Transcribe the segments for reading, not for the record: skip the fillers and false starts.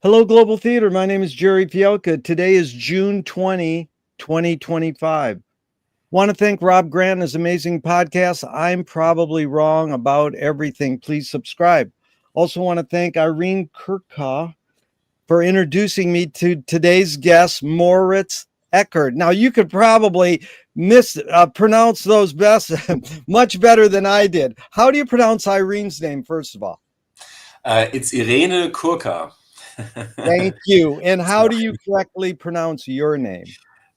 Hello, Global Theater. My name is Gerry Fialka. Today is June 20, 2025. Want to thank Rob Grant and his amazing podcast, I'm Probably Wrong About Everything. Please subscribe. Also want to thank Irene Kirka for introducing me to today's guest, Moritz Eggert. Now, you could probably pronounce those best much better than I did. How do you pronounce Irene's name, first of all? It's Irene Kurka. Thank you. And how do you correctly pronounce your name?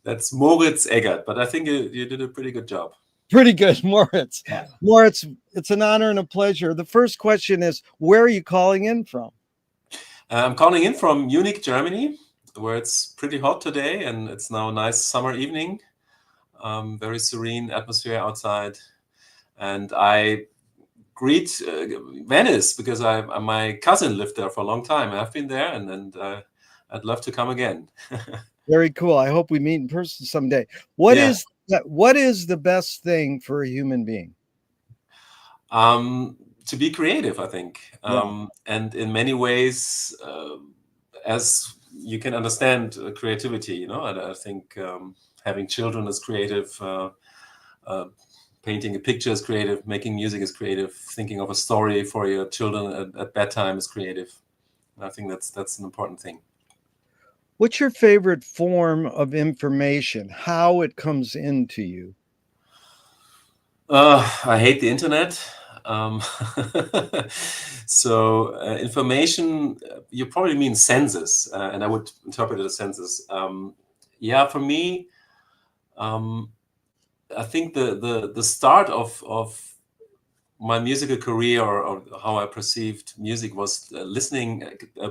That's Moritz Eggert, but I think you did a pretty good job. Pretty good, Moritz. Yeah. Moritz, it's an honor and a pleasure. The first question is, where are you calling in from? I'm calling in from Munich, Germany, where it's pretty hot today, and it's now a nice summer evening. Very serene atmosphere outside. And I greet Venice because my cousin lived there for a long time. I've been there, and I'd love to come again. Very cool. I hope we meet in person someday. What is the best thing for a human being? To be creative, I think. And in many ways, as you can understand creativity, I think having children is creative, painting a picture is creative, making music is creative, thinking of a story for your children at bedtime is creative. And I think that's an important thing. What's your favorite form of information? How it comes into you? I hate the internet. So information, you probably mean senses, and I would interpret it as senses. For me, I think the start of my musical career or how I perceived music was listening,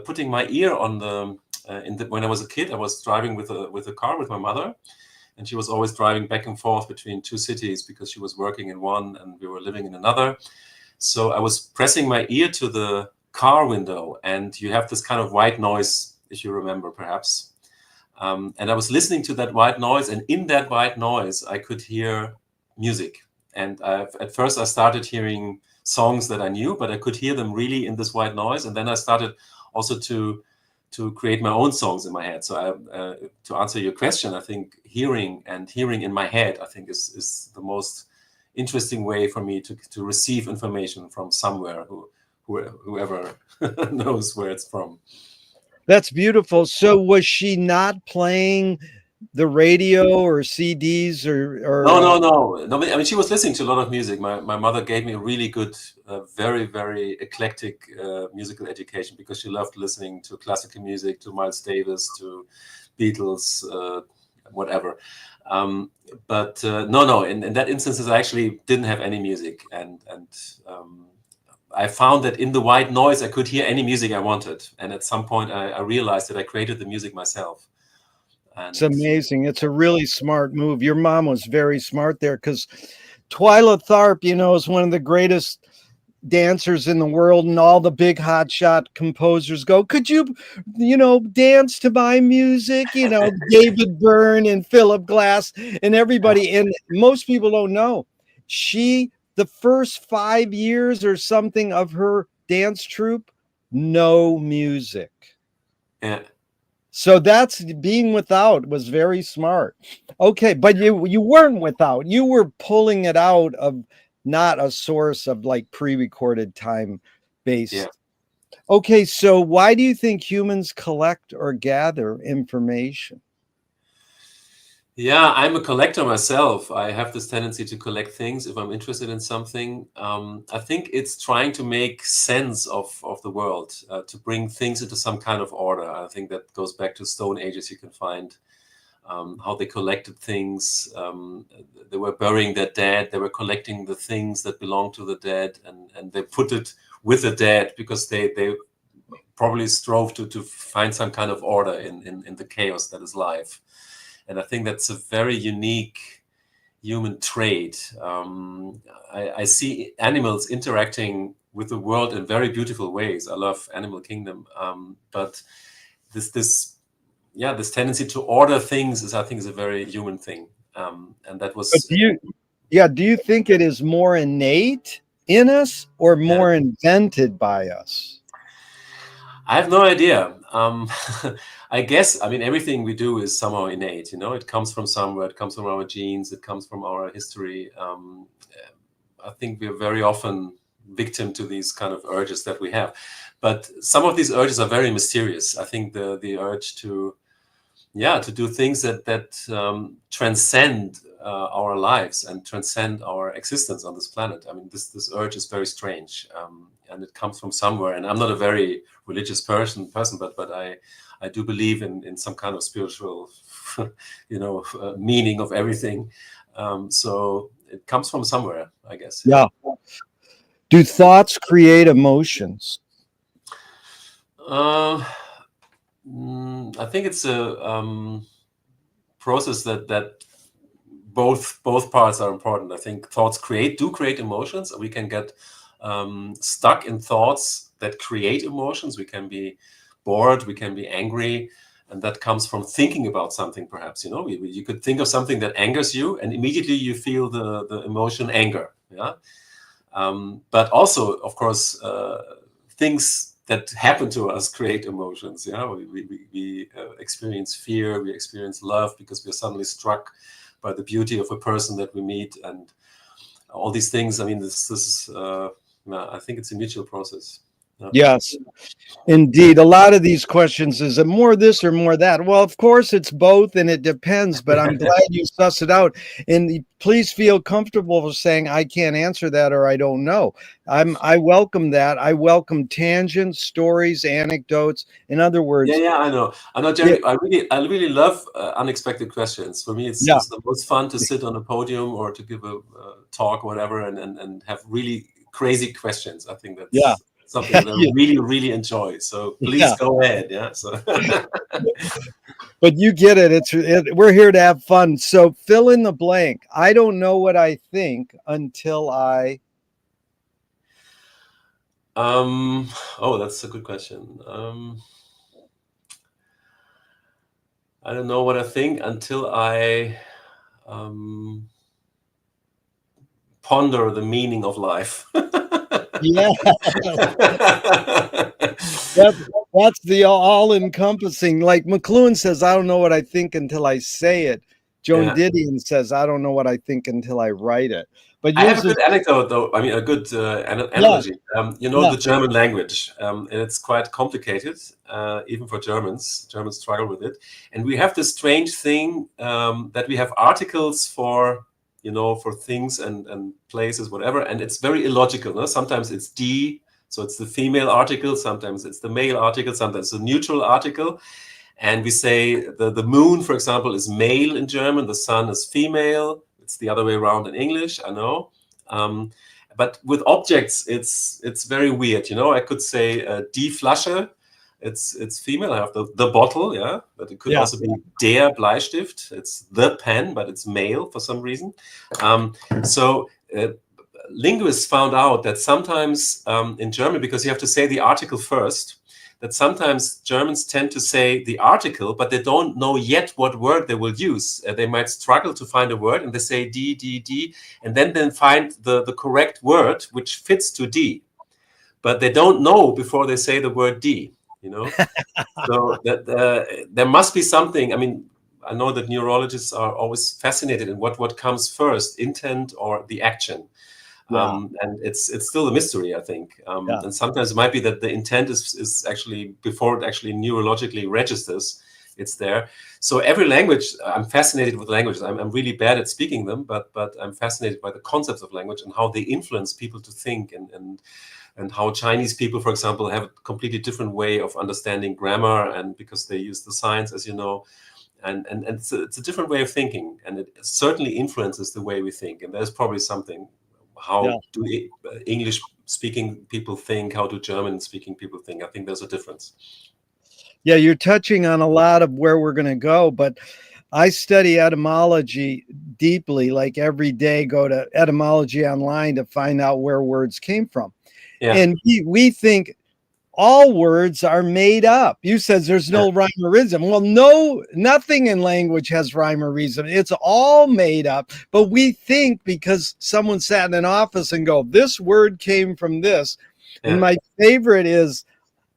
putting my ear on when I was a kid. I was driving with a car with my mother, and she was always driving back and forth between two cities because she was working in one and we were living in another. So I was pressing my ear to the car window, and you have this kind of white noise, if you remember, perhaps. And I was listening to that white noise, and in that white noise, I could hear music. And at first, I started hearing songs that I knew, but I could hear them really in this white noise. And then I started also to create my own songs in my head. So to answer your question, I think hearing in my head, I think is the most interesting way for me to receive information from somewhere, whoever knows where it's from. That's beautiful. So was she not playing the radio or CDs or No. I mean, she was listening to a lot of music. My mother gave me a really good, very, very eclectic musical education because she loved listening to classical music, to Miles Davis, to Beatles, whatever. But no. In that instance, I actually didn't have any music, and I found that in the white noise, I could hear any music I wanted. And at some point, I realized that I created the music myself. And it's amazing. It's a really smart move. Your mom was very smart there because Twyla Tharp, is one of the greatest dancers in the world, and all the big hotshot composers go, could you dance to my music? David Byrne and Philip Glass and everybody. And most people don't know the first 5 years or something of her dance troupe, no music. Yeah. So that's being without was very smart. Okay, but you weren't without. You were pulling it out of not a source of like pre-recorded time based. Yeah. Okay, so why do you think humans collect or gather information? Yeah, I'm a collector myself. I have this tendency to collect things if I'm interested in something. I think it's trying to make sense of the world, to bring things into some kind of order. I think that goes back to Stone Ages. You can find how they collected things. They were burying their dead. They were collecting the things that belonged to the dead, and they put it with the dead because they probably strove to find some kind of order in the chaos that is life. And I think that's a very unique human trait. I see animals interacting with the world in very beautiful ways. I love Animal Kingdom, but this tendency to order things I think is a very human thing, and that was. But do you think it is more innate in us or more invented by us? I have no idea. I guess, I mean, everything we do is somehow innate, you know, it comes from somewhere, it comes from our genes, it comes from our history. I think we're very often victim to these kind of urges that we have. But some of these urges are very mysterious. I think the urge to, yeah, to do things that transcend our lives and transcend our existence on this planet. I mean, this urge is very strange, and it comes from somewhere. And I'm not a very religious person, but I do believe in some kind of spiritual, meaning of everything. So it comes from somewhere, I guess. Yeah. Do thoughts create emotions? I think it's a process that both parts are important. I think thoughts do create emotions. We can get stuck in thoughts that create emotions. We can be bored, we can be angry, and that comes from thinking about something. Perhaps you could think of something that angers you, and immediately you feel the emotion anger. Yeah, but also, of course, things that happen to us create emotions. We experience fear, we experience love because we're suddenly struck by the beauty of a person that we meet, and all these things. I mean, this is I think it's a mutual process. Yes, indeed. A lot of these questions, is it more this or more that? Well, of course it's both, and it depends, but I'm glad you suss it out. And please feel comfortable with saying I can't answer that or I don't know. I welcome that. I welcome tangents, stories, anecdotes. In other words, I know, Gerry. Yeah. I really love unexpected questions. For me, it's the most fun to sit on a podium or to give a talk, or whatever, and have really crazy questions. I think that's something that I really, really enjoy. So please go ahead. Yeah. So, but you get it. We're here to have fun. So fill in the blank. I don't know what I think until I. Oh, that's a good question. I don't know what I think until I ponder the meaning of life. Yeah. That's the all-encompassing. Like McLuhan says, I don't know what I think until I say it. Joan Didion says, I don't know what I think until I write it. But I have a good anecdote, though. I mean, a good analogy. The German language, and it's quite complicated, even for Germans. Germans struggle with it. And we have this strange thing that we have articles for things and places, whatever. And it's very illogical. No? Sometimes it's die, so it's the female article. Sometimes it's the male article. Sometimes it's a neutral article. And we say the moon, for example, is male in German. The sun is female. It's the other way around in English, I know. But with objects, it's very weird. I could say die Flasche. It's female. I have the bottle, yeah. But it could also be der Bleistift. It's the pen, but it's male for some reason. So linguists found out that sometimes in German, because you have to say the article first, that sometimes Germans tend to say the article, but they don't know yet what word they will use. They might struggle to find a word, and they say die, and then find the correct word which fits to die. But they don't know before they say the word die, So that there must be something. I mean, I know that neurologists are always fascinated in what comes first, intent or the action. And it's still a mystery, I think. And sometimes it might be that the intent is actually before it actually neurologically registers, it's there. So every language, I'm fascinated with languages. I'm really bad at speaking them, but I'm fascinated by the concepts of language and how they influence people to think, and how Chinese people, for example, have a completely different way of understanding grammar, and because they use the science, as you know. And it's a different way of thinking, and it certainly influences the way we think. And there's probably something. How do English-speaking people think? How do German-speaking people think? I think there's a difference. Yeah, you're touching on a lot of where we're going to go, but I study etymology deeply, like every day, go to etymology online to find out where words came from. Yeah. And we think all words are made up. You said there's no rhyme or reason. Well, nothing in language has rhyme or reason. It's all made up. But we think because someone sat in an office and go, this word came from this. And my favorite is,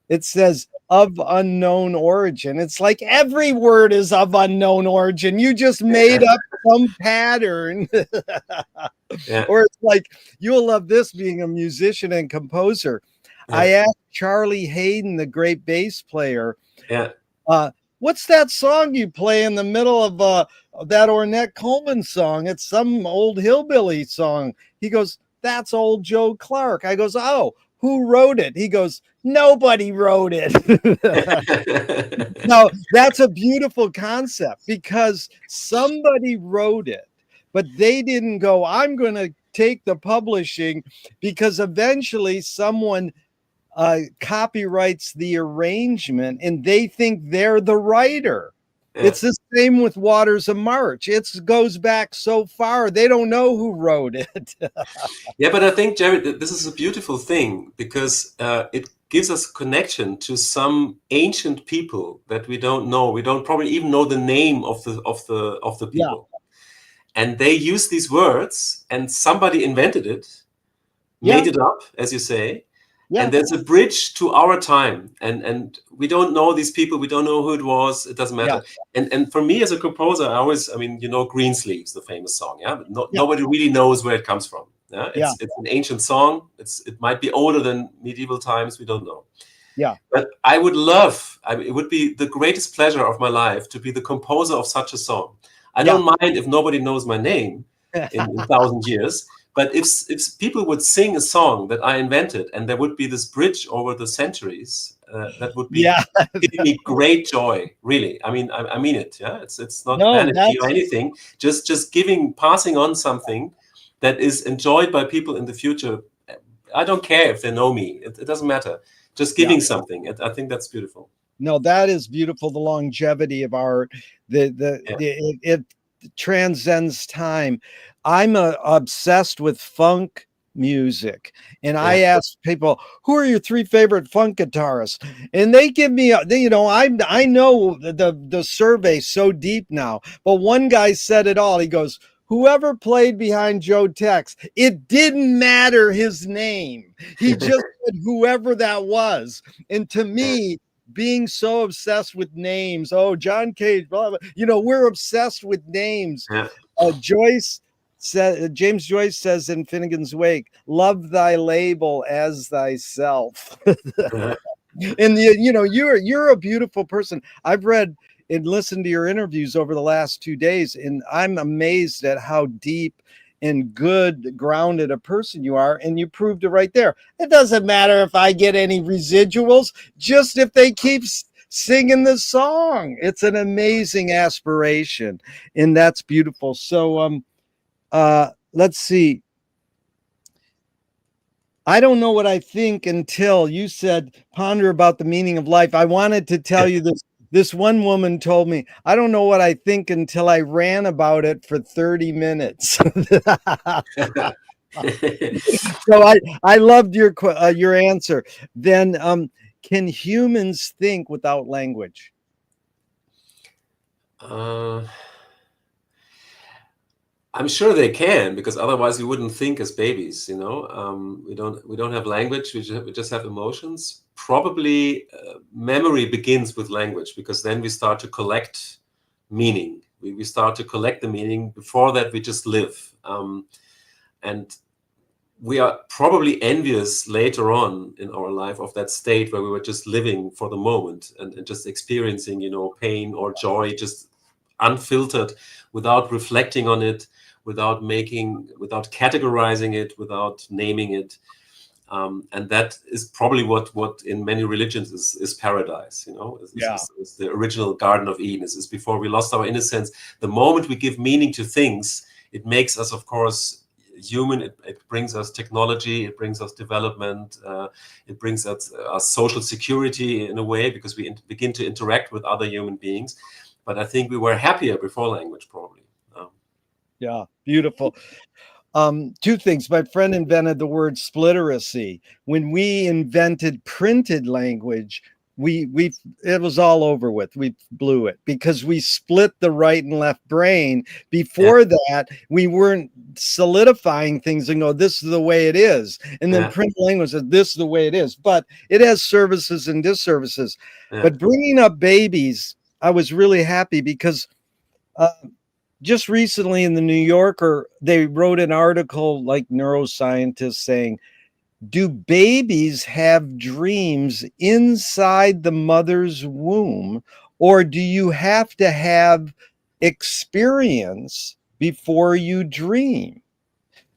it says, of unknown origin. It's like every word is of unknown origin. You just made up some pattern. Yeah. Or it's like, you'll love this being a musician and composer. I Yeah. asked Charlie Hayden, the great bass player, Yeah. what's that song you play in the middle of that Ornette Coleman song? It's some old hillbilly song. He goes, that's old Joe Clark. I goes, oh, who wrote it? He goes, nobody wrote it. No, that's a beautiful concept because somebody wrote it, but they didn't go, I'm going to take the publishing, because eventually someone copyrights the arrangement and they think they're the writer. Yeah. It's the same with Waters of March. It goes back so far, they don't know who wrote it. Yeah, but I think, Gerry, this is a beautiful thing because it gives us connection to some ancient people that we don't know. We don't probably even know the name of the Yeah. people, and they use these words, and somebody invented it, made it up, as you say. Yeah. And there's a bridge to our time, and we don't know these people. We don't know who it was. It doesn't matter. And for me as a composer, I mean, Greensleeves, the famous song, but nobody really knows where it comes from. Yeah, it's an ancient song. It might be older than medieval times. We don't know. Yeah. But I would love. It would be the greatest pleasure of my life to be the composer of such a song. I don't mind if nobody knows my name in 1,000 years. But if people would sing a song that I invented, and there would be this bridge over the centuries, that would be giving me great joy. Really, I mean it. Yeah, it's not vanity or anything. Just passing on something that is enjoyed by people in the future. I don't care if they know me. It doesn't matter. Just giving something. I think that's beautiful. No, that is beautiful. The longevity of art. It transcends time. I'm obsessed with funk music, and I ask people, who are your 3 favorite funk guitarists, and they give me I know the survey so deep now, but one guy said it all. He goes, whoever played behind Joe Tex, it didn't matter his name. He just said whoever that was. And to me, being so obsessed with names, John Cage, blah, blah, we're obsessed with names. James Joyce says in Finnegan's Wake, love thy label as thyself. And you're a beautiful person. I've read and listened to your interviews over the last 2 days, and I'm amazed at how deep and good grounded a person you are, and you proved it right there. It doesn't matter if I get any residuals, just if they keep singing the song. It's an amazing aspiration, and that's beautiful. So let's see. I don't know what I think until you said ponder about the meaning of life. I wanted to tell you this. This one woman told me, I don't know what I think until I ran about it for 30 minutes. So I loved your answer. Then can humans think without language? I'm sure they can, because otherwise we wouldn't think as babies. We don't have language. We just have emotions. Probably memory begins with language, because then we start to collect meaning. We start to collect the meaning. Before that, we just live. And we are probably envious later on in our life of that state where we were just living for the moment and just experiencing, pain or joy, just unfiltered, without reflecting on it, without categorizing it, without naming it. And that is probably what in many religions is paradise, is the original Garden of Eden, is before we lost our innocence. The moment we give meaning to things, it makes us, of course, human. It brings us technology, it brings us development, it brings us social security in a way, because we begin to interact with other human beings. But I think we were happier before language, probably. Yeah, beautiful. 2 things. My friend invented the word splitteracy. When we invented printed language, we it was all over with. We blew it because we split the right and left brain. Yeah, Before that, we weren't solidifying things and go, this is the way it is. And then yeah, print language says this is the way it is. But it has services and disservices. yeah, But bringing up babies, I was really happy because uh, just recently in the New Yorker, they wrote an article like neuroscientists saying, do babies have dreams inside the mother's womb, or do you have to have experience before you dream?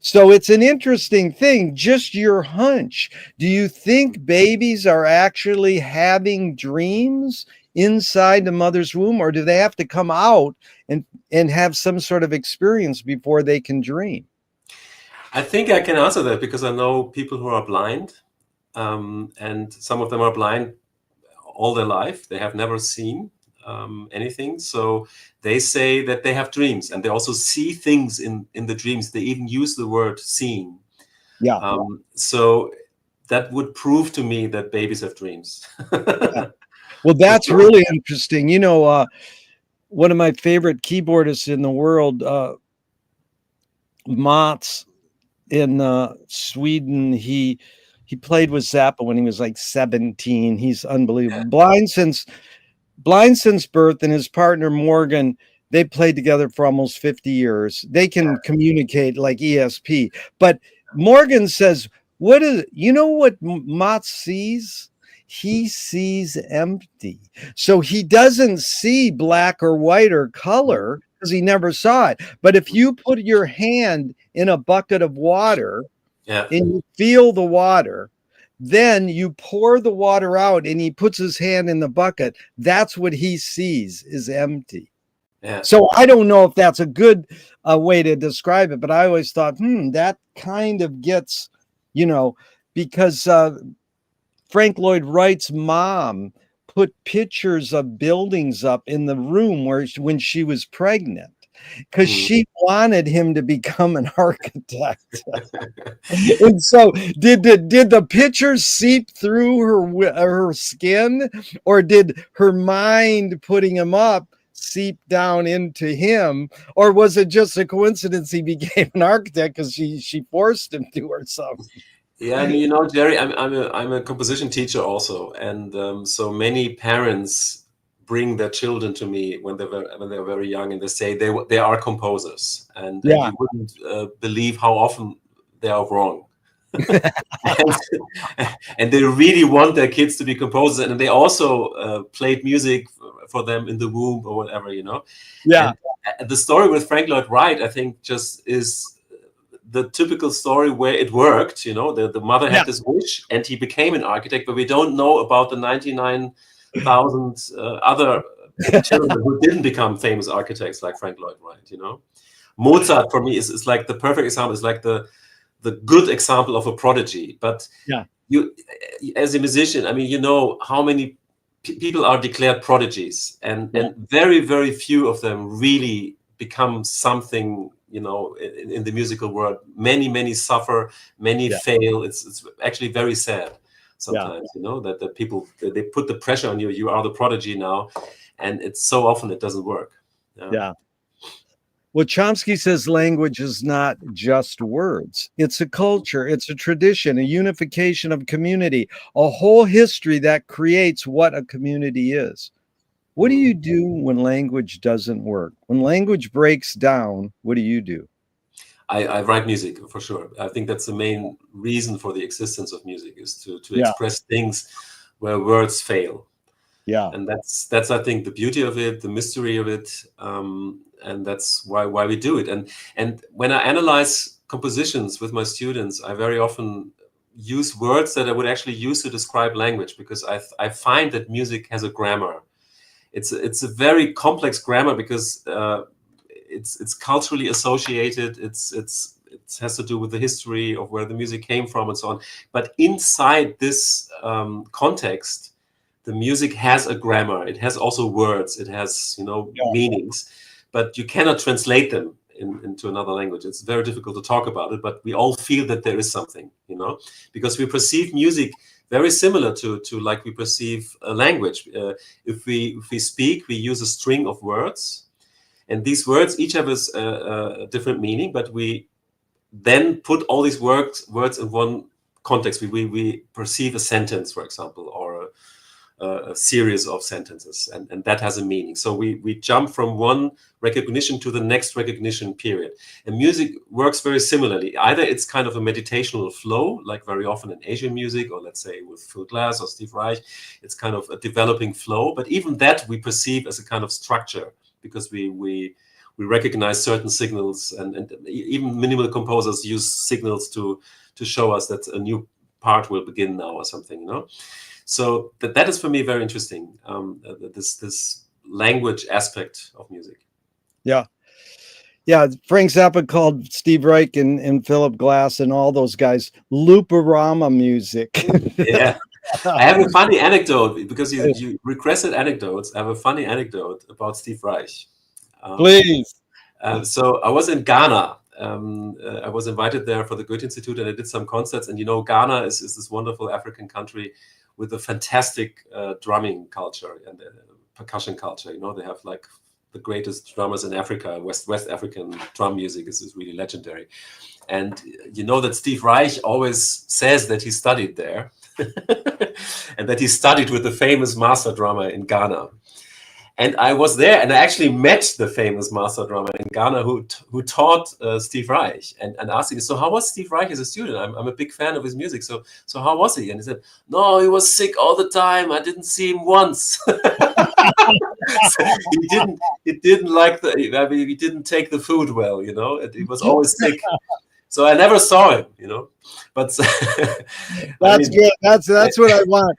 So it's an interesting thing, just your hunch. Do you think babies are actually having dreams inside the mother's womb, or do they have to come out and have some sort of experience before they can dream? I think I can answer that because I know people who are blind, and some of them are blind all their life. They have never seen anything. So they say that they have dreams, and they also see things in the dreams. They even use the word seeing. Yeah. So that would prove to me that babies have dreams. Yeah. Well, that's really interesting. One of my favorite keyboardists in the world, Mats in Sweden, he played with Zappa when he was like 17. He's unbelievable. Blind since birth, and his partner Morgan, they played together for almost 50 years. They can communicate like ESP. But Morgan says, what is, what Mott sees? He sees empty. So he doesn't see black or white or color because he never saw it. But if you put your hand in a bucket of water Yeah, and you feel the water, then you pour the water out and he puts his hand in the bucket. That's what he sees is empty. yeah, So I don't know if that's a good way to describe it, but I always thought, that kind of gets, because Frank Lloyd Wright's mom put pictures of buildings up in the room when she was pregnant because she wanted him to become an architect. And so did the pictures seep through her skin, or did her mind putting him up seep down into him, or was it just a coincidence he became an architect because she forced him to or something? yeah. And Gerry, I'm a composition teacher also, and so many parents bring their children to me when they're very young, and they say they are composers, and Yeah. you wouldn't believe how often they are wrong. and, and they really want their kids to be composers, and they also played music for them in the womb or whatever. Yeah. And the story with Frank Lloyd Wright, I think, just is the typical story where it worked. The mother had this wish and he became an architect, but we don't know about the 99,000 other children who didn't become famous architects like Frank Lloyd Wright. Mozart for me is like the perfect example. It's like the good example of a prodigy. But you, as a musician, how many people are declared prodigies, and very, very few of them really become something, in the musical world. Many suffer, many fail. It's actually very sad sometimes, that the people, they put the pressure on you. You are the prodigy now, and it's so often it doesn't work. Yeah. Well, Chomsky says language is not just words. It's a culture, it's a tradition, a unification of community, a whole history that creates what a community is. What do you do when language doesn't work? When language breaks down, what do you do? I write music for sure. I think that's the main reason for the existence of music, is to express things where words fail. Yeah. And that's I think the beauty of it, the mystery of it, and that's why we do it. And when I analyze compositions with my students, I very often use words that I would actually use to describe language, because I find that music has a grammar. It's a very complex grammar because it's culturally associated. It has to do with the history of where the music came from and so on. But inside this context, the music has a grammar. It has also words. It has meanings, but you cannot translate them into another language. It's very difficult to talk about it, but we all feel that there is something, because we perceive music very similar to like we perceive a language. If we speak, we use a string of words, and these words each have a different meaning, but we then put all these words in one context. We perceive a sentence, for example, or a series of sentences, and that has a meaning. So we jump from one recognition to the next recognition period. And music works very similarly. Either it's kind of a meditational flow, like very often in Asian music, or let's say with Phil Glass or Steve Reich, it's kind of a developing flow. But even that we perceive as a kind of structure, because we recognize certain signals, and even minimal composers use signals to show us that a new part will begin now or something, you know. So that is for me very interesting, this language aspect of music. Yeah. Yeah, Frank Zappa called Steve Reich and Philip Glass and all those guys Looperama music. Yeah. I have a funny anecdote, because you requested anecdotes. I have a funny anecdote about Steve Reich. Please. So I was in Ghana. I was invited there for the Goethe Institute, and I did some concerts. And you know, Ghana is this wonderful African country with a fantastic drumming culture and percussion culture. You know, they have like the greatest drummers in Africa. West African drum music is really legendary. And you know that Steve Reich always says that he studied there, and that he studied with the famous master drummer in Ghana. And I was there, and I actually met the famous master drummer in Ghana who taught Steve Reich, and asked him, so how was Steve Reich as a student? I'm a big fan of his music. So how was he? And he said, no, he was sick all the time. I didn't see him once. So he didn't like he didn't take the food well, you know, and he was always sick. So I never saw him, you know, but that's good. That's what I want.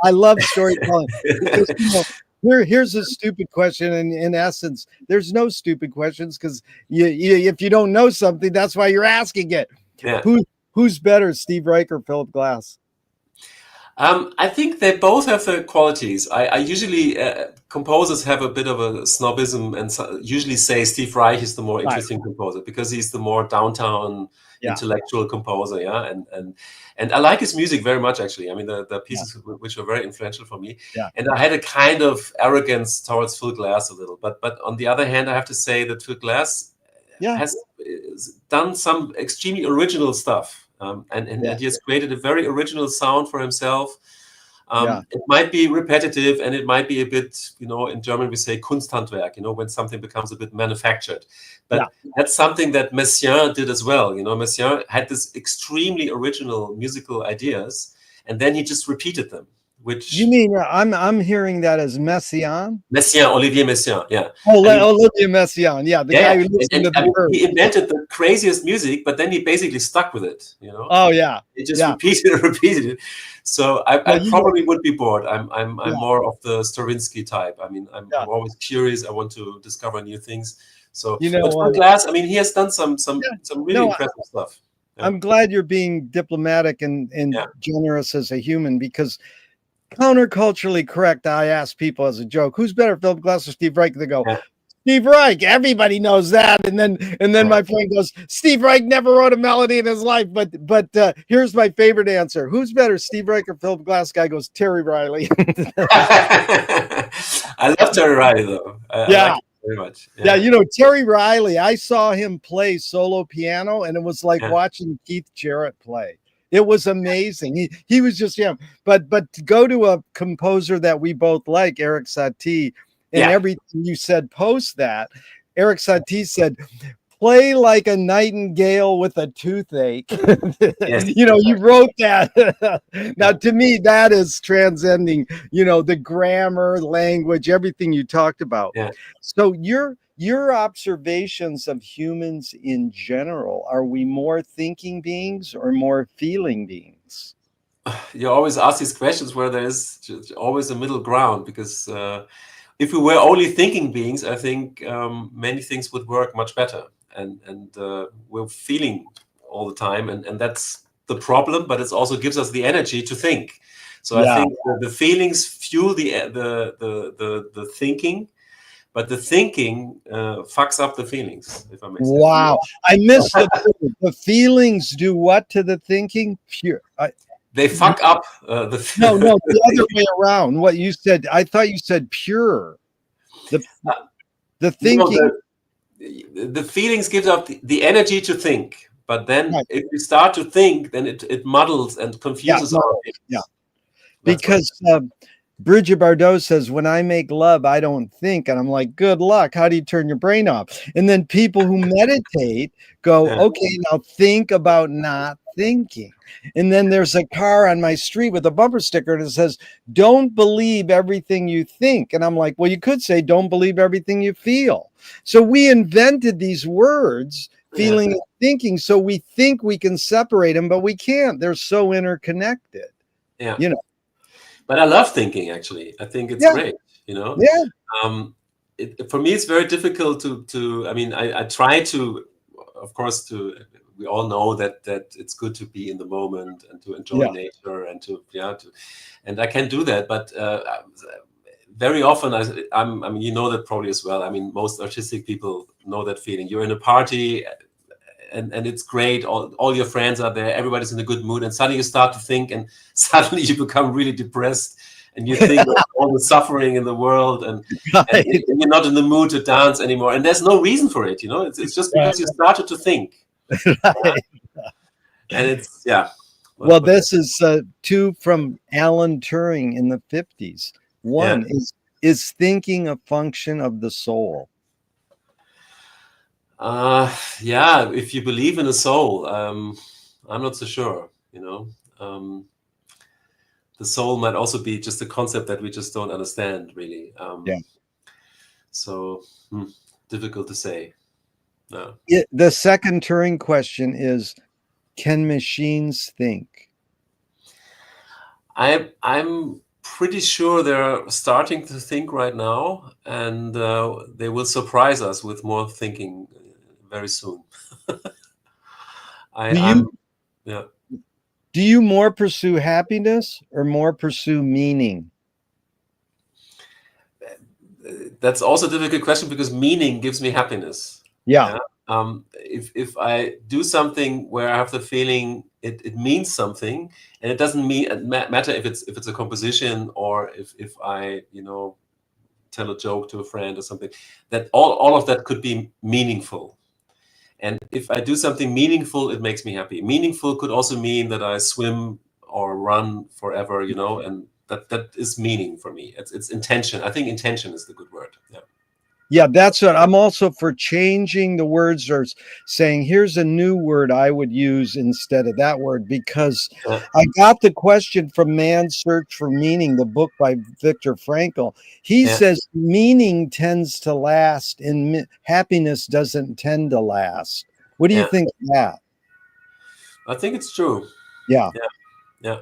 I love storytelling. Because, you know, here's a stupid question, and in essence, there's no stupid questions, because if you don't know something, that's why you're asking it. Yeah. Who's better, Steve Reich or Philip Glass? I think they both have their qualities. I usually, composers have a bit of a snobism and usually say Steve Reich is the more interesting composer, because he's the more downtown intellectual composer. Yeah. And I like his music very much, actually. I mean, the pieces which were very influential for me. Yeah. And I had a kind of arrogance towards Phil Glass a little, but on the other hand, I have to say that Phil Glass has done some extremely original stuff. And he has created a very original sound for himself. It might be repetitive, and it might be a bit, you know, in German we say Kunsthandwerk, you know, when something becomes a bit manufactured. But that's something that Messiaen did as well. You know, Messiaen had this extremely original musical ideas, and then he just repeated them. Which you mean? I'm hearing that as Messiaen. Olivier Messiaen, yeah. Olivier Messiaen, yeah, the guy who listened to the Verve. He invented the craziest music, but then he basically stuck with it. You know. Oh yeah. He just repeated it. So I probably would be bored. I'm more of the Stravinsky type. I mean, I'm always curious. I want to discover new things. So, you know, but for Glass, I mean, he has done some really impressive stuff. Yeah. I'm glad you're being diplomatic and generous as a human, because counterculturally correct, I ask people as a joke, who's better, Philip Glass or Steve Reich? They go, Steve Reich. Everybody knows that. And then my friend goes, Steve Reich never wrote a melody in his life. But here's my favorite answer. Who's better, Steve Reich or Philip Glass? Guy goes, Terry Riley. I love Terry Riley, though. I like him very much. Yeah, you know, Terry Riley, I saw him play solo piano, and it was like watching Keith Jarrett play. It was amazing. He was just But to go to a composer that we both like, Erik Satie, and everything you said post that, Erik Satie said, play like a nightingale with a toothache. You know, you wrote that. Now, to me, that is transcending, you know, the grammar, language, everything you talked about. Yeah. So your observations of humans in general, are we more thinking beings or more feeling beings? You always ask these questions where there is always a middle ground, because if we were only thinking beings, I think many things would work much better. And we're feeling all the time, and that's the problem, but it also gives us the energy to think. So I think the feelings fuel the thinking. But the thinking fucks up the feelings, if I may say. Wow. I missed the feelings do what to the thinking? they fuck up No, the no, the other way around. What you said, I thought you said pure. The the no, thinking, the feelings give up the energy to think. But then right? if we start to think, then it muddles and Yeah, confuses our no, yeah. feelings. That's what. Because Bridget Bardot says, when I make love, I don't think. And I'm like, good luck. How do you turn your brain off? And then people who meditate go, Yeah, okay, now think about not thinking. And then there's a car on my street with a bumper sticker that says, don't believe everything you think. And I'm like, well, you could say, don't believe everything you feel. So we invented these words, yeah, feeling and thinking, so we think we can separate them, but we can't. They're so interconnected, yeah. you know? But I love thinking. Actually, I think it's Yeah, great. You know, yeah, for me, it's very difficult to. I mean, I try to, of course, to. We all know that it's good to be in the moment and to enjoy yeah. nature and and I can do that. But very often, I mean, you know that probably as well. I mean, most artistic people know that feeling. You're in a party. And it's great. All your friends are there. Everybody's in a good mood, and suddenly you start to think, and suddenly you become really depressed, and you think of all the suffering in the world, and Right, you're not in the mood to dance anymore. And there's no reason for it, you know. It's just right, because you started to think, right. and it's yeah. Well, But this is two from Alan Turing in the 50s. yeah, One is thinking a function of the soul? yeah. If you believe in a soul, I'm not so sure. You know, the soul might also be just a concept that we just don't understand really. Yeah. So difficult to say. No. The second Turing question is, can machines think? I'm pretty sure they're starting to think right now, and they will surprise us with more thinking very soon. Do I'm you yeah. do you more pursue happiness or more pursue meaning? That's also a difficult question because meaning gives me happiness. Yeah, Yeah. If I do something where I have the feeling it means something, and it doesn't matter if it's a composition or if I tell a joke to a friend or something, that all of that could be meaningful. And if I do something meaningful, it makes me happy. Meaningful could also mean that I swim or run forever, and that is meaning for me. It's intention. I think intention is the good word. Yeah. yeah, that's what I'm also for changing the words or saying, here's a new word I would use instead of that word, because Yeah. I got the question from Man's Search for Meaning, the book by Viktor Frankl. He Yeah. says meaning tends to last and happiness doesn't tend to last. What do you Yeah. think of that? I think it's true. Yeah, Yeah. Yeah.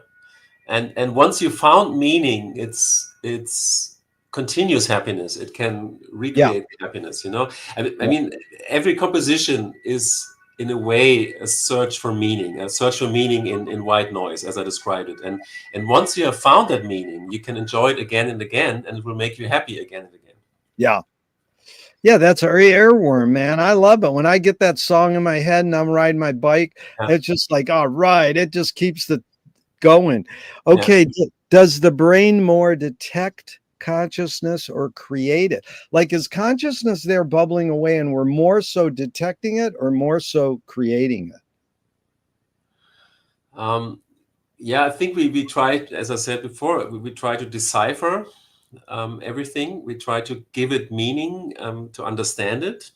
And once you found meaning, it's continuous happiness. It can yeah, recreate happiness. I mean, every composition is in a way a search for meaning, a search for meaning in white noise, as I described it. And once you have found that meaning, you can enjoy it again and again, and it will make you happy again and again. yeah. Yeah, that's our airworm, man. I love it. When I get that song in my head and I'm riding my bike, Yeah. it's just like, all right, it just keeps the going. Yeah. Okay, does the brain more detect consciousness or create it? Like, is consciousness there bubbling away and we're more so detecting it or more so creating it? Yeah, I think we try, as I said before, we try to decipher everything. We try to give it meaning, to understand it.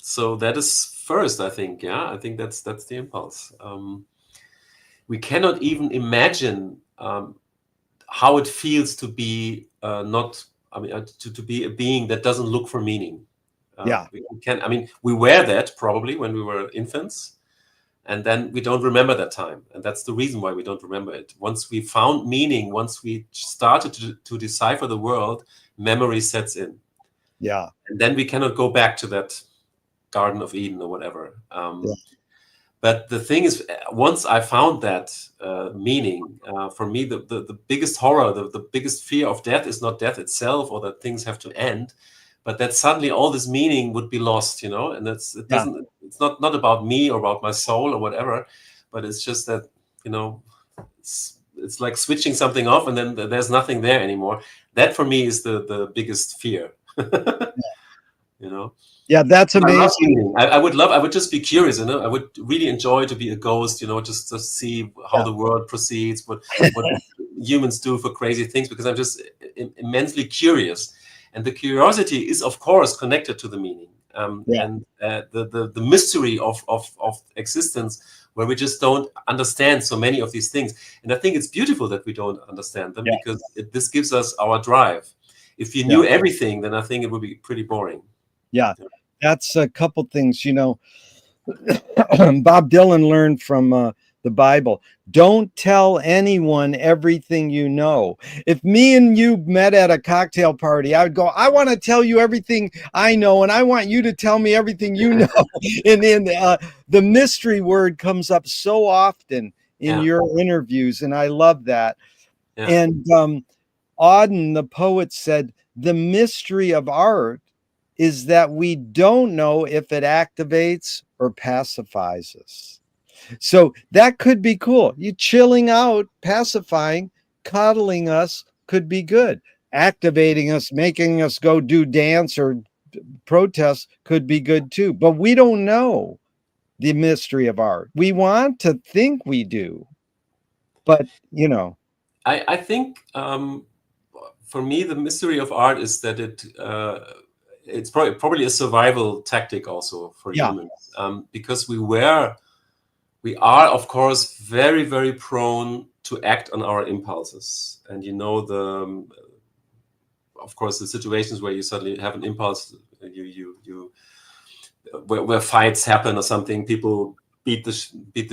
So that is first, I think. Yeah, I think that's the impulse. We cannot even imagine how it feels to be not. I mean, to be a being that doesn't look for meaning. Yeah, We can. I mean, we were that probably when we were infants, and then we don't remember that time, and that's the reason why we don't remember it. Once we found meaning, once we started to decipher the world, memory sets in, yeah, and then we cannot go back to that Garden of Eden or whatever. yeah, But the thing is, once I found that meaning, for me, the biggest horror, the biggest fear of death is not death itself or that things have to end, but that suddenly all this meaning would be lost, and yeah. it's not about me or about my soul or whatever, but it's just that, it's like switching something off and then there's nothing there anymore. That for me is the biggest fear. You know. Yeah, that's I love amazing. meaning. I would just be curious, you know. I would really enjoy to be a ghost, you know, just to see how Yeah. the world proceeds, what humans do for crazy things, because I'm just immensely curious. And the curiosity is, of course, connected to the meaning, Yeah. and the mystery of existence, where we just don't understand so many of these things. And I think it's beautiful that we don't understand them, Yeah. because this gives us our drive. If you Yeah. knew everything, then I think it would be pretty boring. Yeah. That's a couple things, you know. Bob Dylan learned from the Bible. Don't tell anyone everything you know. If me and you met at a cocktail party, I would go, I want to tell you everything I know, and I want you to tell me everything you know. And then the mystery word comes up so often in Yeah. your interviews, and I love that. Yeah. And Auden, the poet, said, the mystery of art is that we don't know if it activates or pacifies us. So that could be cool. You chilling out, pacifying, coddling us could be good. Activating us, making us go do dance or protest could be good too. But we don't know the mystery of art. We want to think we do, but you know. I think for me the mystery of art is that it's probably a survival tactic also for Yeah. humans, because we are of course very prone to act on our impulses, and you know of course the situations where you suddenly have an impulse, where fights happen or something, people beat the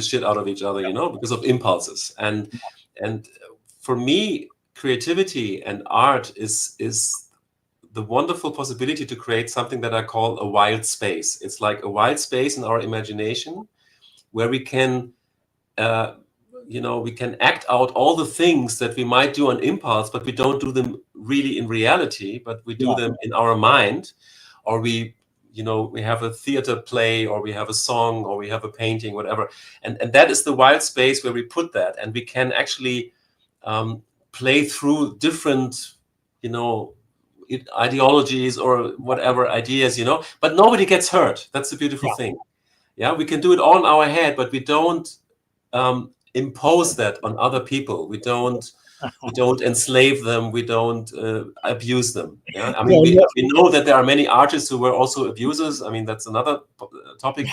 shit out of each other, you know, because of impulses. And for me, creativity and art is the wonderful possibility to create something that I call a wild space. It's like a wild space in our imagination where we can we can act out all the things that we might do on impulse, but we don't do them really in reality, but we do Yeah. them in our mind. Or we have a theater play, or we have a song, or we have a painting, whatever. And that is the wild space where we put that, and we can actually play through different, ideologies or whatever ideas, but nobody gets hurt. That's the beautiful thing. Yeah, we can do it all in our head, but we don't impose that on other people. We don't enslave them. We don't abuse them. Yeah, I mean, we know that there are many artists who were also abusers. I mean, that's another topic.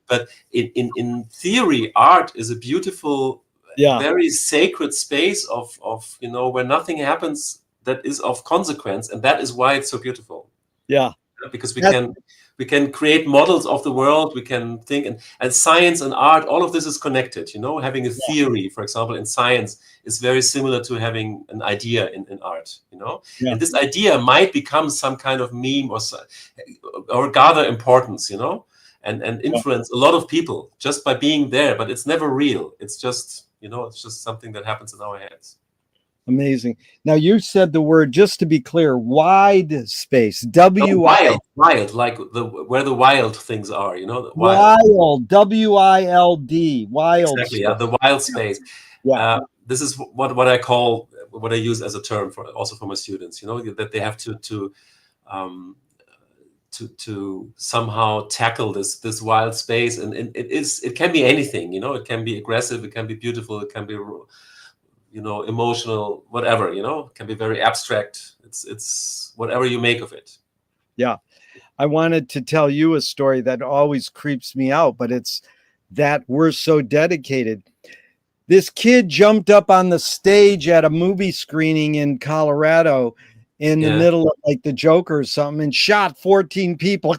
But in theory, art is a beautiful, very sacred space of where nothing happens that is of consequence, and that is why it's so beautiful. Yeah, because we can create models of the world. We can think, and science and art, all of this is connected. Having a theory, for example, in science is very similar to having an idea in art. And this idea might become some kind of meme or gather importance. And influence a lot of people just by being there, but it's never real. It's just it's just something that happens in our heads. Amazing. Now you said the word, just to be clear, wide space. Wild, like where the wild things are, wild, W-I-L-D, wild. Exactly, space. The wild space. Yeah. This is what I call, what I use as a term for my students. That they have to somehow tackle this wild space, and it can be anything. It can be aggressive, it can be beautiful, it can be emotional, whatever. It can be very abstract. It's whatever you make of it. Yeah. I wanted to tell you a story that always creeps me out, but it's that we're so dedicated. This kid jumped up on the stage at a movie screening in Colorado in the middle of like the Joker or something and shot 14 people.